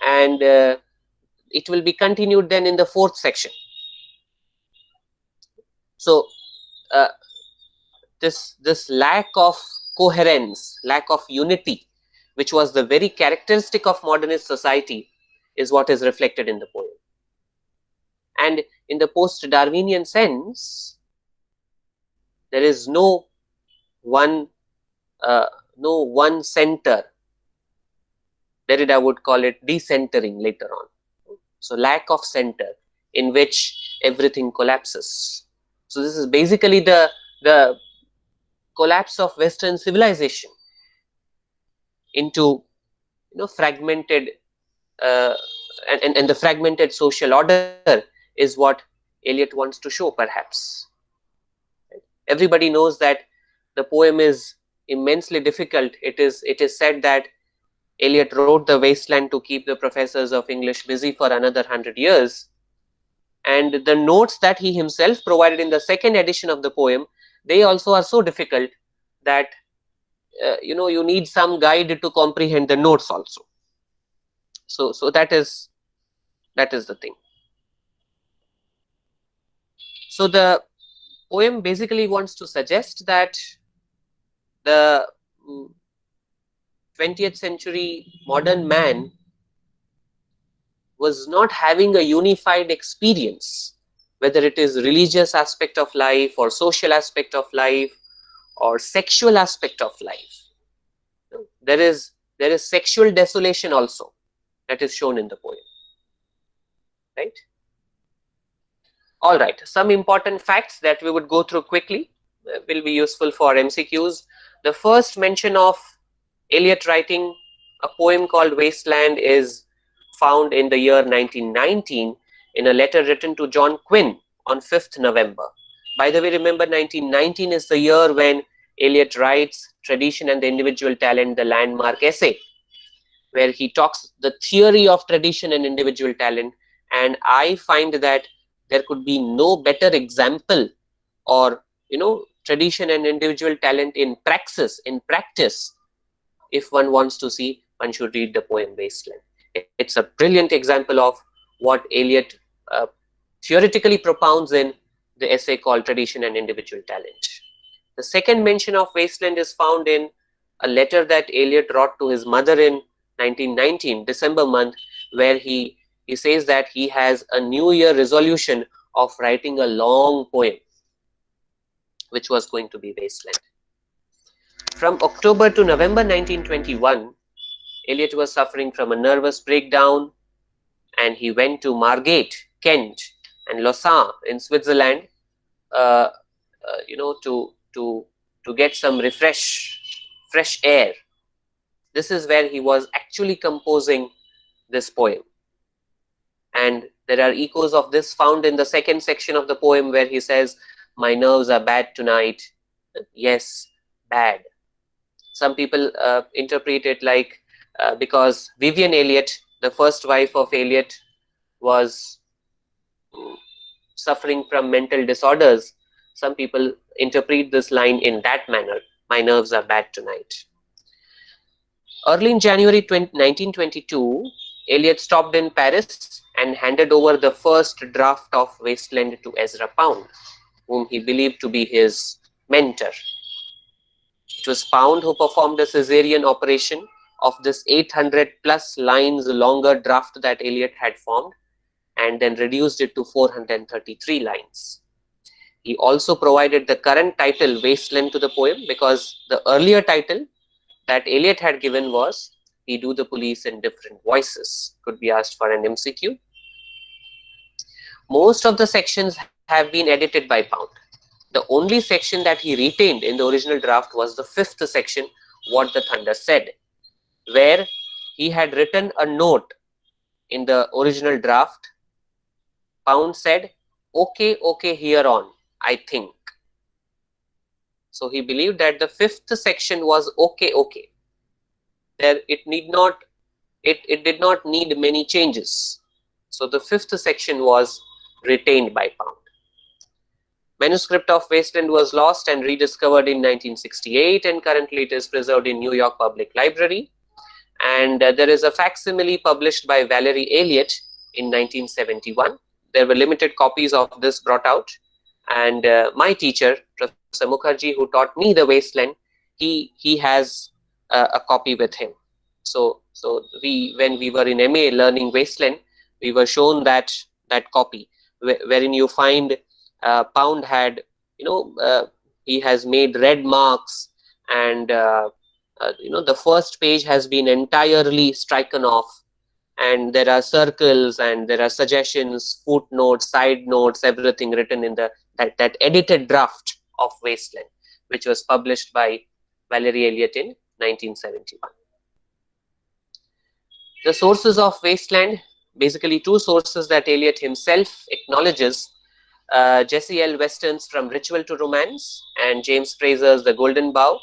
and it will be continued then in the fourth section. So this lack of coherence, lack of unity, which was the very characteristic of modernist society, is what is reflected in the poem. And in the post-Darwinian sense, there is no one no one center. Derrida would call it decentering later on. So lack of center in which everything collapses. So this is basically the collapse of Western civilization into fragmented uh, and the fragmented social order is what Eliot wants to show, perhaps. Everybody knows that the poem is immensely difficult. It is said that Eliot wrote The Wasteland to keep the professors of English busy for another 100 years. And the notes that he himself provided in the second edition of the poem, they also are so difficult that you need some guide to comprehend the notes also. So that is the thing. So the poem basically wants to suggest that the 20th century modern man was not having a unified experience, whether it is religious aspect of life or social aspect of life or sexual aspect of life. There is sexual desolation also that is shown in the poem, right? All right, some important facts that we would go through quickly will be useful for MCQs. The first mention of Eliot writing a poem called Wasteland is found in the year 1919 in a letter written to John Quinn on 5th November. By the way, remember 1919 is the year when Eliot writes Tradition and the Individual Talent, the landmark essay, where he talks the theory of tradition and individual talent. And I find that there could be no better example or tradition and individual talent in practice. If one wants to see, one should read the poem Wasteland. It's a brilliant example of what Eliot uh, theoretically propounds in the essay called Tradition and Individual Talent. The second mention of Wasteland is found in a letter that Eliot wrote to his mother in 1919, December month, where he says that he has a New Year resolution of writing a long poem, which was going to be Wasteland. From October to November 1921, Eliot was suffering from a nervous breakdown, and he went to Margate, Kent, and Lausanne in Switzerland, uh, to get some fresh air. This is where he was actually composing this poem, and there are echoes of this found in the second section of the poem where he says, "My nerves are bad tonight." Yes, bad. Some people interpret it like because Vivian Eliot, the first wife of Eliot, was suffering from mental disorders. Some people interpret this line in that manner, "My nerves are bad tonight." Early in January 1922, Eliot stopped in Paris and handed over the first draft of Wasteland to Ezra Pound, whom he believed to be his mentor. It was Pound who performed a Caesarean operation of this 800 plus lines longer draft that Eliot had formed, and then reduced it to 433 lines. He also provided the current title Wasteland to the poem, because the earlier title that Eliot had given was He Do the Police in Different Voices. Could be asked for an MCQ. Most of the sections have been edited by Pound. The only section that he retained in the original draft was the fifth section, What the Thunder Said, where he had written a note in the original draft. Pound said, okay, here on, I think. So he believed that the fifth section was okay. There it did not need many changes. So the fifth section was retained by Pound. Manuscript of Wasteland was lost and rediscovered in 1968, and currently it is preserved in New York Public Library. And there is a facsimile published by Valerie Eliot in 1971. There were limited copies of this brought out, and my teacher, Professor Mukherjee, who taught me the Wasteland, he has a copy with him. So when we were in MA learning Wasteland, we were shown that copy wherein you find Pound had he has made red marks and the first page has been entirely striken off, and there are circles and there are suggestions, footnotes, side notes, everything written in that edited draft of Wasteland, which was published by Valerie Elliott in 1971. The sources of Wasteland, basically two sources that Eliot himself acknowledges: Jesse L. Weston's From Ritual to Romance and James Fraser's The Golden Bough.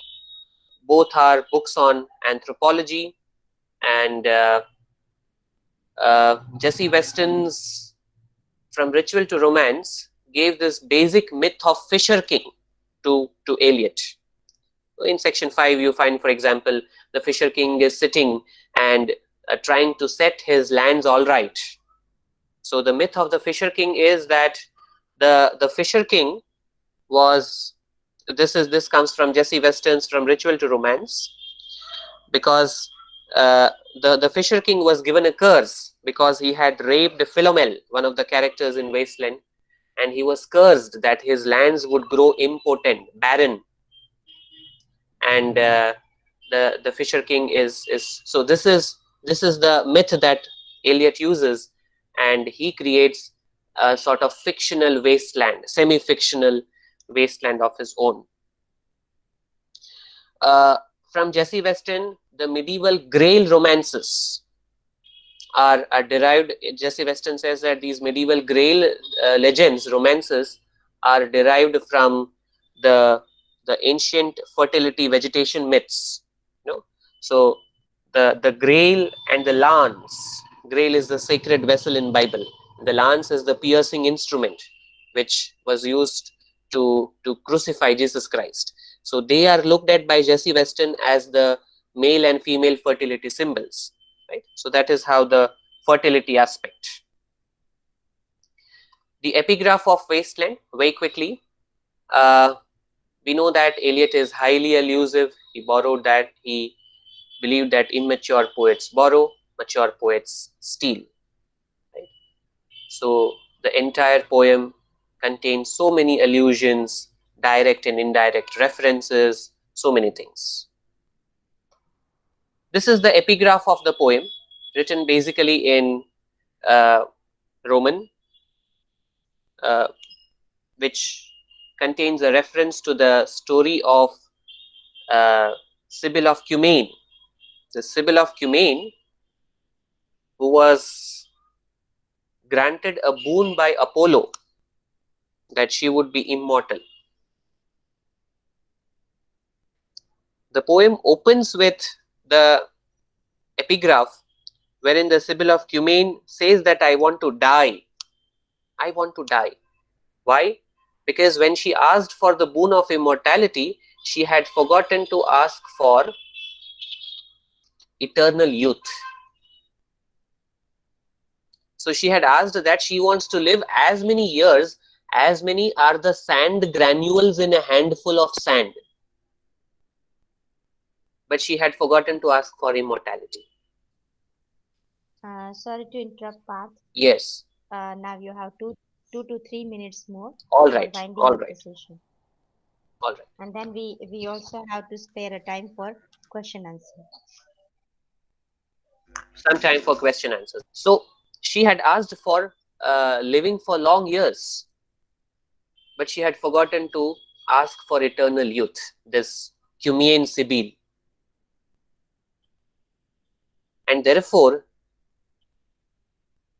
Both are books on anthropology, and Jesse Weston's From Ritual to Romance gave this basic myth of Fisher King to Eliot. In section 5, you find, for example, the Fisher King is sitting and trying to set his lands all right. So the myth of the Fisher King is that the Fisher King was, this comes from Jesse Weston's From Ritual to Romance, because the Fisher King was given a curse because he had raped Philomel, one of the characters in Wasteland, and he was cursed that his lands would grow impotent, barren, and the Fisher King is so this is the myth that Eliot uses, and he creates a sort of fictional wasteland, semi-fictional wasteland of his own. From Jesse Weston, the medieval Grail romances are derived. Jesse Weston says that these medieval Grail legends, romances, are derived from the ancient fertility vegetation myths. So the Grail and the lance. Grail is the sacred vessel in Bible. The lance is the piercing instrument which was used to crucify Jesus Christ. So they are looked at by Jesse Weston as the male and female fertility symbols, right? So that is how the fertility aspect. The epigraph of Wasteland, very quickly. We know that Eliot is highly elusive. He borrowed that. He believed that immature poets borrow, mature poets steal. Right? So the entire poem contains so many allusions, direct and indirect references, so many things. This is the epigraph of the poem, written basically in Roman, which contains a reference to the story of Sibyl of Cumaean. The Sibyl of Cumaean, who was granted a boon by Apollo that she would be immortal. The poem opens with the epigraph wherein the Sibyl of Cumaean says that I want to die. I want to die. Why? Because when she asked for the boon of immortality, she had forgotten to ask for eternal youth. So she had asked that she wants to live as many years as many are the sand granules in a handful of sand. But she had forgotten to ask for immortality. Sorry to interrupt, Parth. Yes. Now you have 2 to 3 minutes more. All right. Winding All up right. the session. All right. And then we also have to spare a time for question answer. Some time for question answers. So she had asked for living for long years, but she had forgotten to ask for eternal youth, this Cumaean Sibyl. And therefore,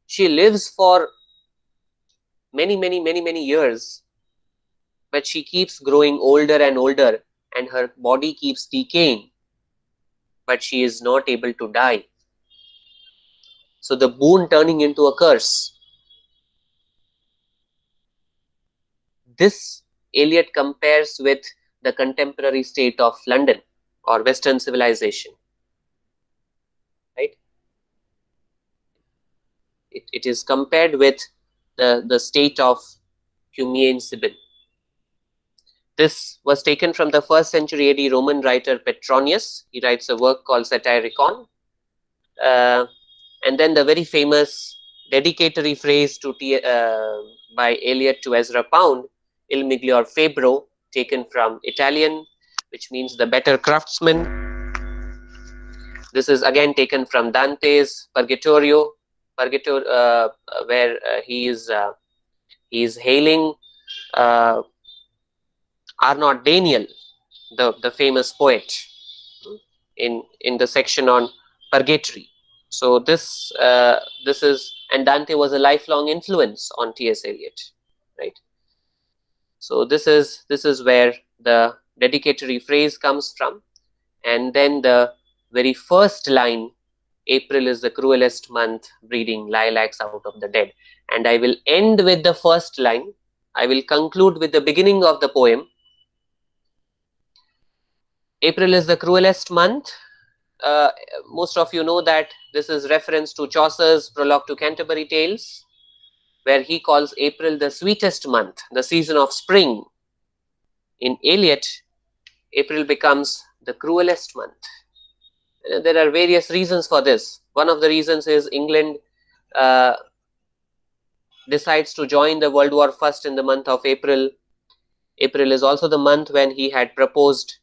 she lives for many years, but she keeps growing older and older, and her body keeps decaying, but she is not able to die. So the boon turning into a curse. This Eliot compares with the contemporary state of London or Western civilization. Right? It is compared with the state of Cumaean Sibyl. This was taken from the 1st century AD Roman writer Petronius. He writes a work called Satyricon. And then the very famous dedicatory phrase by Eliot to Ezra Pound, Il miglior fabbro, taken from Italian, which means the better craftsman. This is again taken from Dante's Purgatorio, where he is hailing uh, Arnaud Daniel, the famous poet, in the section on purgatory. So this is, and Dante was a lifelong influence on T.S. Eliot, right? So this is where the dedicatory phrase comes from, and then the very first line, April is the cruelest month, breeding lilacs out of the dead. And I will end with the first line. I will conclude with the beginning of the poem. April is the cruelest month. Uh, Most of you know that this is reference to Chaucer's prologue to Canterbury Tales, where he calls April the sweetest month, the season of spring. In Eliot, April becomes the cruelest month. There are various reasons for this. One of the reasons is England uh, decides to join the World War First in the month of April. April is also the month when he had proposed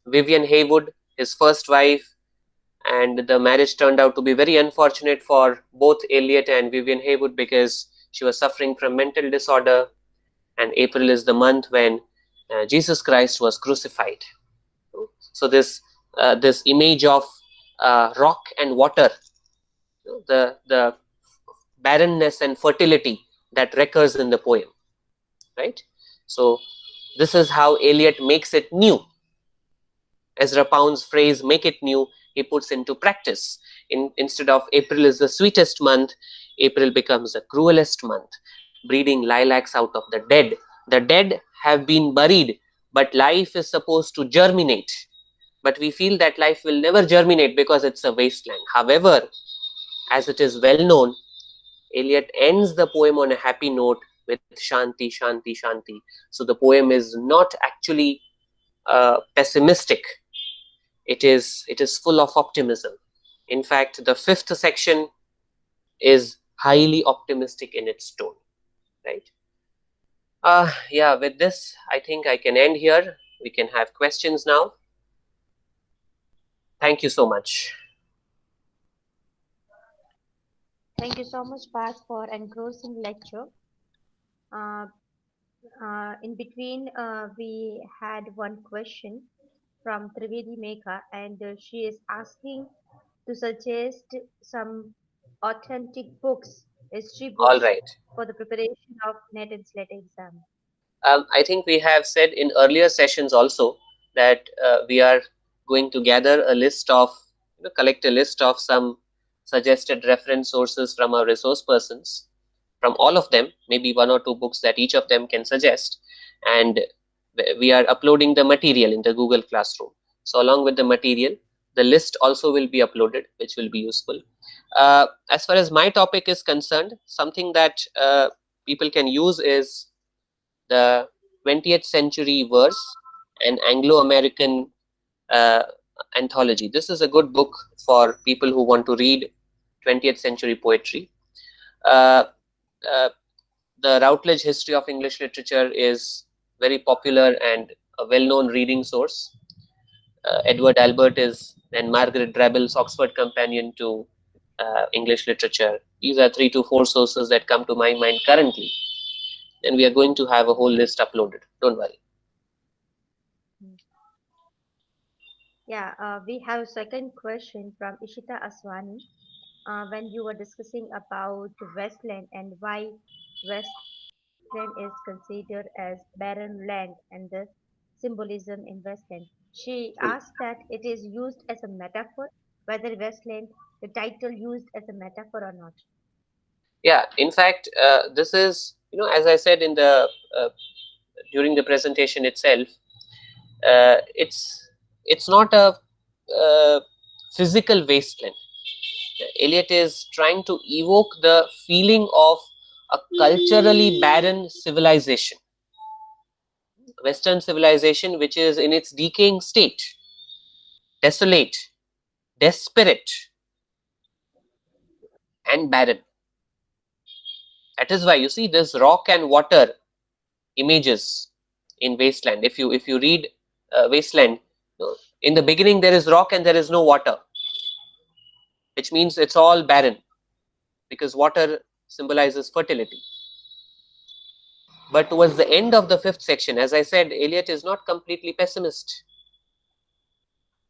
Vivian Haywood, his first wife, and the marriage turned out to be very unfortunate for both Eliot and Vivian Haywood because she was suffering from mental disorder, and April is the month when Jesus Christ was crucified. So this image of rock and water, the barrenness and fertility that recurs in the poem, right? So this is how Eliot makes it new. Ezra Pound's phrase, make it new, he puts into practice. Instead of April is the sweetest month, April becomes the cruelest month, breeding lilacs out of the dead. The dead have been buried, but life is supposed to germinate. But we feel that life will never germinate because it's a wasteland. However, as it is well known, Eliot ends the poem on a happy note with Shanti, Shanti, Shanti. So the poem is not actually pessimistic. It is full of optimism. In fact, the fifth section is highly optimistic in its tone, right? Yeah, with this, I think I can end here. We can have questions now. Thank you so much. Thank you so much, Parth, for engrossing lecture. Uh, in between, we had one question from Trivedi Meka, and she is asking to suggest some authentic books, history All books, right. for the preparation of NET and SLET exam. I think we have said in earlier sessions also that we are going to gather a list of, collect a list of some suggested reference sources from our resource persons, from all of them, maybe one or two books that each of them can suggest, and we are uploading the material in the Google Classroom. So along with the material, the list also will be uploaded, which will be useful. As far as my topic is concerned, something that people can use is the 20th Century Verse, an Anglo-American uh, anthology. This is a good book for people who want to read 20th century poetry. Uh, uh, the Routledge History of English Literature is very popular and a well-known reading source. Edward Albert is, and Margaret Drabell's Oxford Companion to English Literature. These are 3 to 4 sources that come to my mind currently, and we are going to have a whole list uploaded. Don't worry. Yeah, we have a second question from Ishita Aswani. When you were discussing about Westland and why Westland is considered as barren land and the symbolism in Westland, she asked that it is used as a metaphor, whether Westland, the title used as a metaphor or not. Yeah, in fact, this is, as I said in the during the presentation itself, it's not a physical wasteland. Eliot is trying to evoke the feeling of a culturally barren civilization, Western civilization, which is in its decaying state, desolate, desperate, and barren. That is why you see this rock and water images in wasteland. If you read wasteland, in the beginning there is rock and there is no water, which means it's all barren, because water symbolizes fertility. But towards the end of the fifth section, as I said, Eliot is not completely pessimist.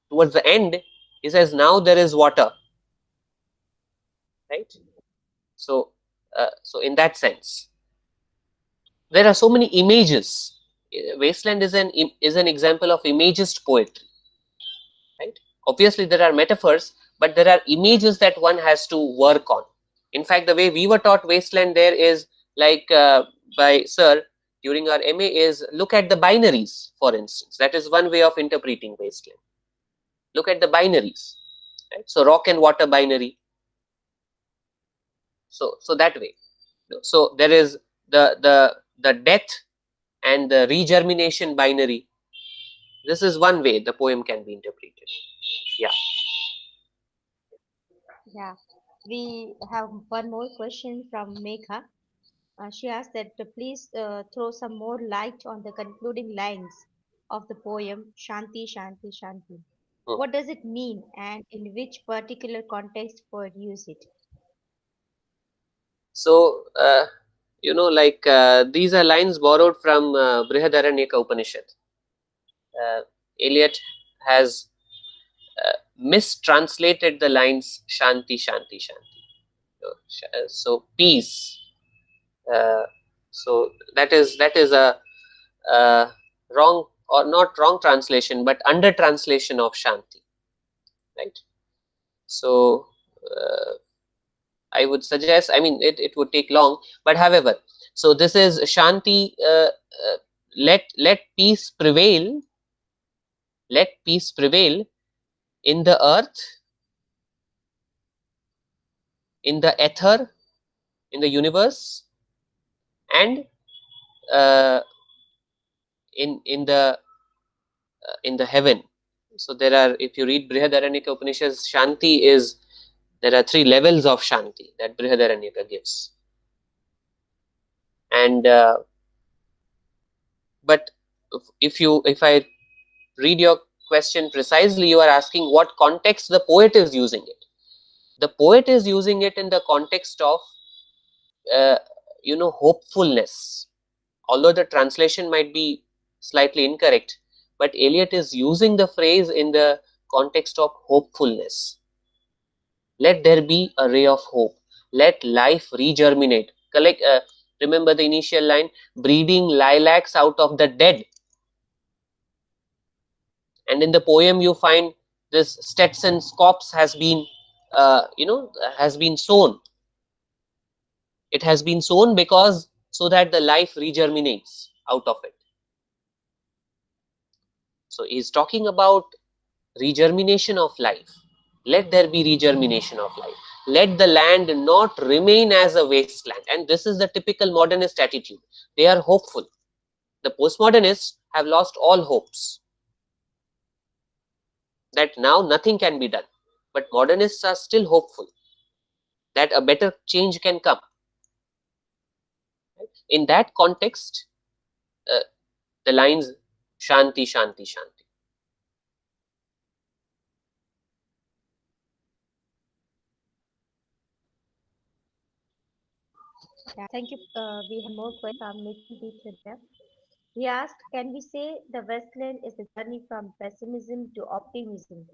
Towards the end, he says now there is water, right? So, so in that sense, there are so many images. Wasteland is an example of imagist poetry, right? Obviously, there are metaphors, but there are images that one has to work on. In fact, the way we were taught wasteland there is like by Sir during our MA is look at the binaries, for instance. That is one way of interpreting wasteland. Look at the binaries, right? So rock and water binary. So that way. So there is the death and the regermination binary. This is one way the poem can be interpreted. Yeah. Yeah. We have one more question from Megha. She asked that to please throw some more light on the concluding lines of the poem Shanti, Shanti, Shanti. Hmm. What does it mean and in which particular context poet use it? So like these are lines borrowed from Brihadaranyaka Upanishad. Eliot has mistranslated the lines Shanti, Shanti, Shanti. So peace. Uh, so that is a wrong, or not wrong translation, but under translation of Shanti, right? So I would suggest, I mean, it would take long, but however, so this is Shanti. Let peace prevail. Let peace prevail in the earth, in the ether, in the universe, and uh, in the heaven. So there are, if you read Brihadaranyaka Upanishads, Shanti is, there are 3 levels of Shanti that Brihadaranyaka gives. And but if I read your question precisely, you are asking what context the poet is using it. The poet is using it in the context of uh, hopefulness, although the translation might be slightly incorrect, but Eliot is using the phrase in the context of hopefulness. Let there be a ray of hope. Let life regerminate. Remember the initial line, breeding lilacs out of the dead. And in the poem, you find this Stetson's corpse has been, has been sown. It has been sown because so that the life regerminates out of it. So he's talking about regermination of life. Let there be regermination of life. Let the land not remain as a wasteland. And this is the typical modernist attitude. They are hopeful. The postmodernists have lost all hopes that now nothing can be done. But modernists are still hopeful that a better change can come. In that context, uh, the lines Shanti, Shanti, Shanti. Yeah, thank you. We have more questions from Nitin B. Trivia. He asked, can we say the Westland is a journey from pessimism to optimism?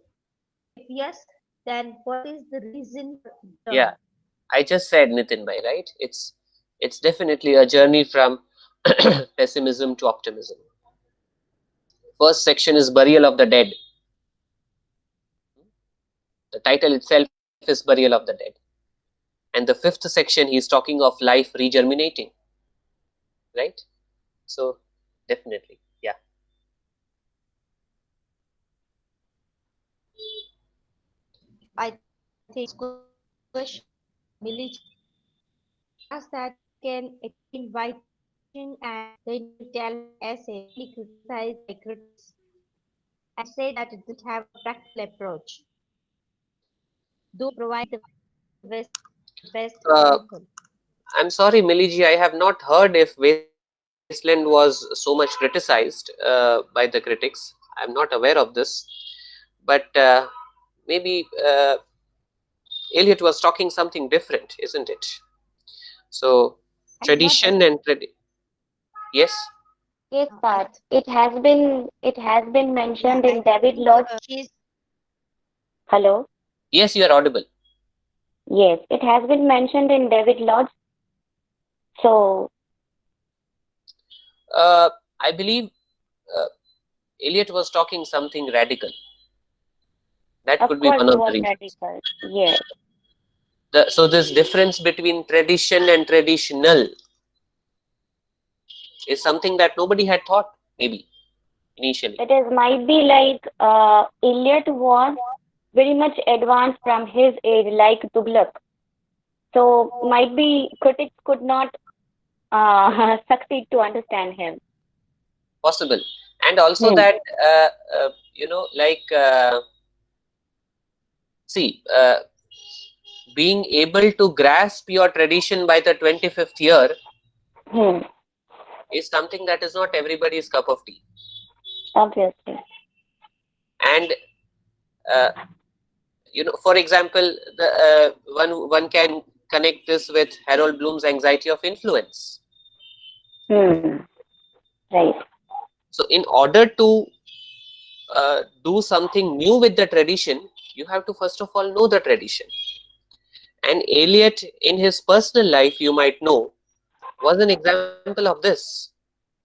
If yes, then what is the reason for the Yeah, term? I just said Nitin Bhai, right? It's definitely a journey from pessimism to optimism. First section is burial of the dead. The title itself is burial of the dead. And the fifth section, he's talking of life regerminating, right? So definitely, yeah. I think question from Millie. She asked that if you can explain why translation and the interlinked essay widely criticized by critics and say that it doesn't have a practical approach, though it provides the Westland with the best Uh, example. I'm sorry, Miliji, I have not heard if Wasteland was so much criticized by the critics. I'm not aware of this, but maybe Eliot was talking something different, isn't it? So And not tradition and yes, Yes, it, Parth. It has been yeah, mentioned I in David think Lodge. he's Hello. yes, you are audible. Yes, it has been mentioned in David Lodge. So, Uh, I believe uh, Eliot was talking something radical. That of could be course, one he of the was reasons. radical. Yes, So this difference between tradition and traditional is something that nobody had thought maybe initially. it is might be like Eliot was very much advanced from his age, like Tughlaq. So might be critics could not succeed to understand him. Possible. And also Hmm. that like see being able to grasp your tradition by the 25th year Hmm. is something that is not everybody's cup of tea. Obviously. And uh, for example, the one can connect this with Harold Bloom's anxiety of influence. Hmm. Right. So in order to do something new with the tradition, you have to first of all know the tradition. And Eliot, in his personal life, you might know, was an example of this.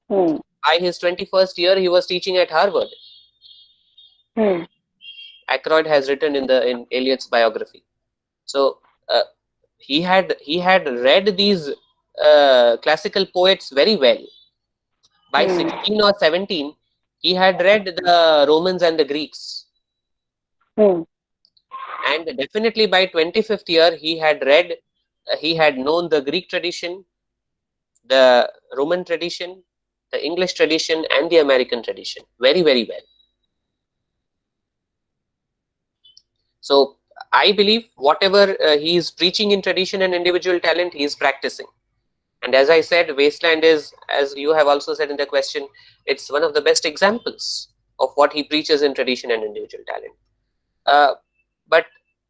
Hmm. By his 21st year, he was teaching at Harvard. Hmm. Ackroyd has written in Eliot's biography. So uh, he had read these classical poets very well. By Hmm. 16 or 17, he had read the Romans and the Greeks. Hmm. And definitely by 25th year, he had known the Greek tradition, the Roman tradition, the English tradition, and the American tradition very, very well. So I believe whatever he is preaching in tradition and individual talent, he is practicing. And as I said, Wasteland is, as you have also said in the question, it's one of the best examples of what he preaches in tradition and individual talent. Uh, but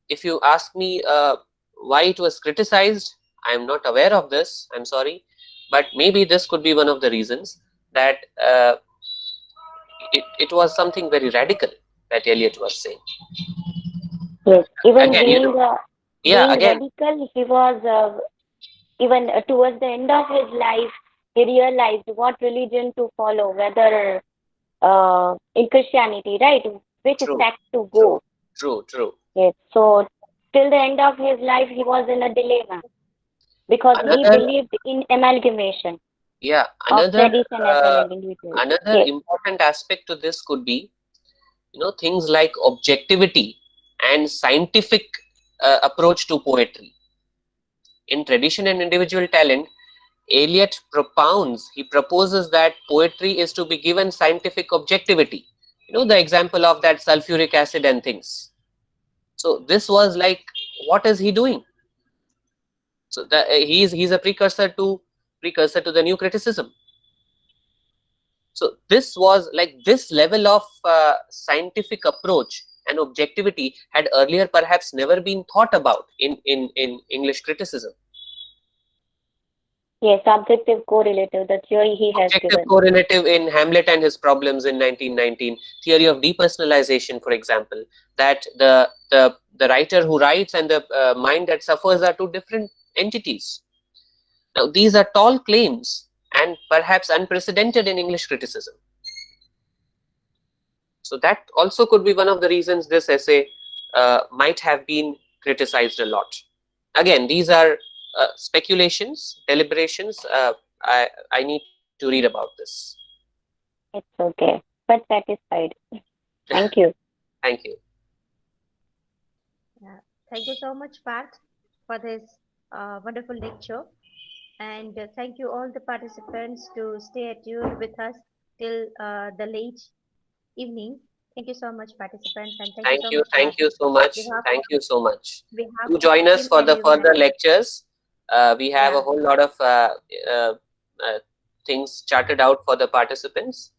if you ask me why it was criticized, I am not aware of this. I'm sorry, but maybe this could be one of the reasons that it was something very radical that Eliot was saying. Yes. Even Again, yeah, being again, radical, he was even towards the end of his life, he realized what religion to follow, whether in Christianity, right? Which true, sect to true, go. true, true. Yes. So till the end of his life, he was in a dilemma because he Another, believed in amalgamation yeah, of tradition as well uh, as individual. another Yes. important aspect to this could be, things like objectivity and scientific approach to poetry. In tradition and individual talent, Eliot he proposes that poetry is to be given scientific objectivity. The example of that sulfuric acid and things. So this was like, what is he doing? So he's a precursor to the new criticism. So this was like this level of scientific approach and objectivity had earlier perhaps never been thought about in English criticism. Yes. Subjective correlative, the theory he has Objective given. correlative in Hamlet and His Problems in 1919, theory of depersonalization, for example, that the writer who writes and the mind that suffers are two different entities. Now, these are tall claims and perhaps unprecedented in English criticism. So that also could be one of the reasons this essay might have been criticized a lot. Again, these are speculations, deliberations. I need to read about this. It's okay. But satisfied. Thank you. Thank you. yeah. Thank you so much, Pat, for this wonderful lecture. And thank you all the participants to stay tuned with us till the late evening. Thank you so much, participants, and thank you Thank so you. much, Pat. Thank you so On much. behalf Thank you so much. behalf Do of join us him for and the everyone further else. lectures. We have a Yeah, whole lot of uh, things charted out for the participants.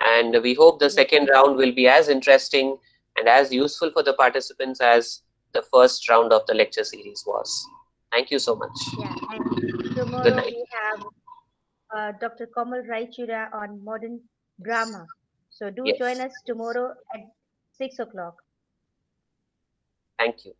And we hope the Yes. second round will be as interesting and as useful for the participants as the first round of the lecture series was. Thank you so much. Yeah. And Good tomorrow night. we have Dr. Kamal Raichura on modern drama. So do join Yes. us tomorrow at 6 o'clock. Thank you.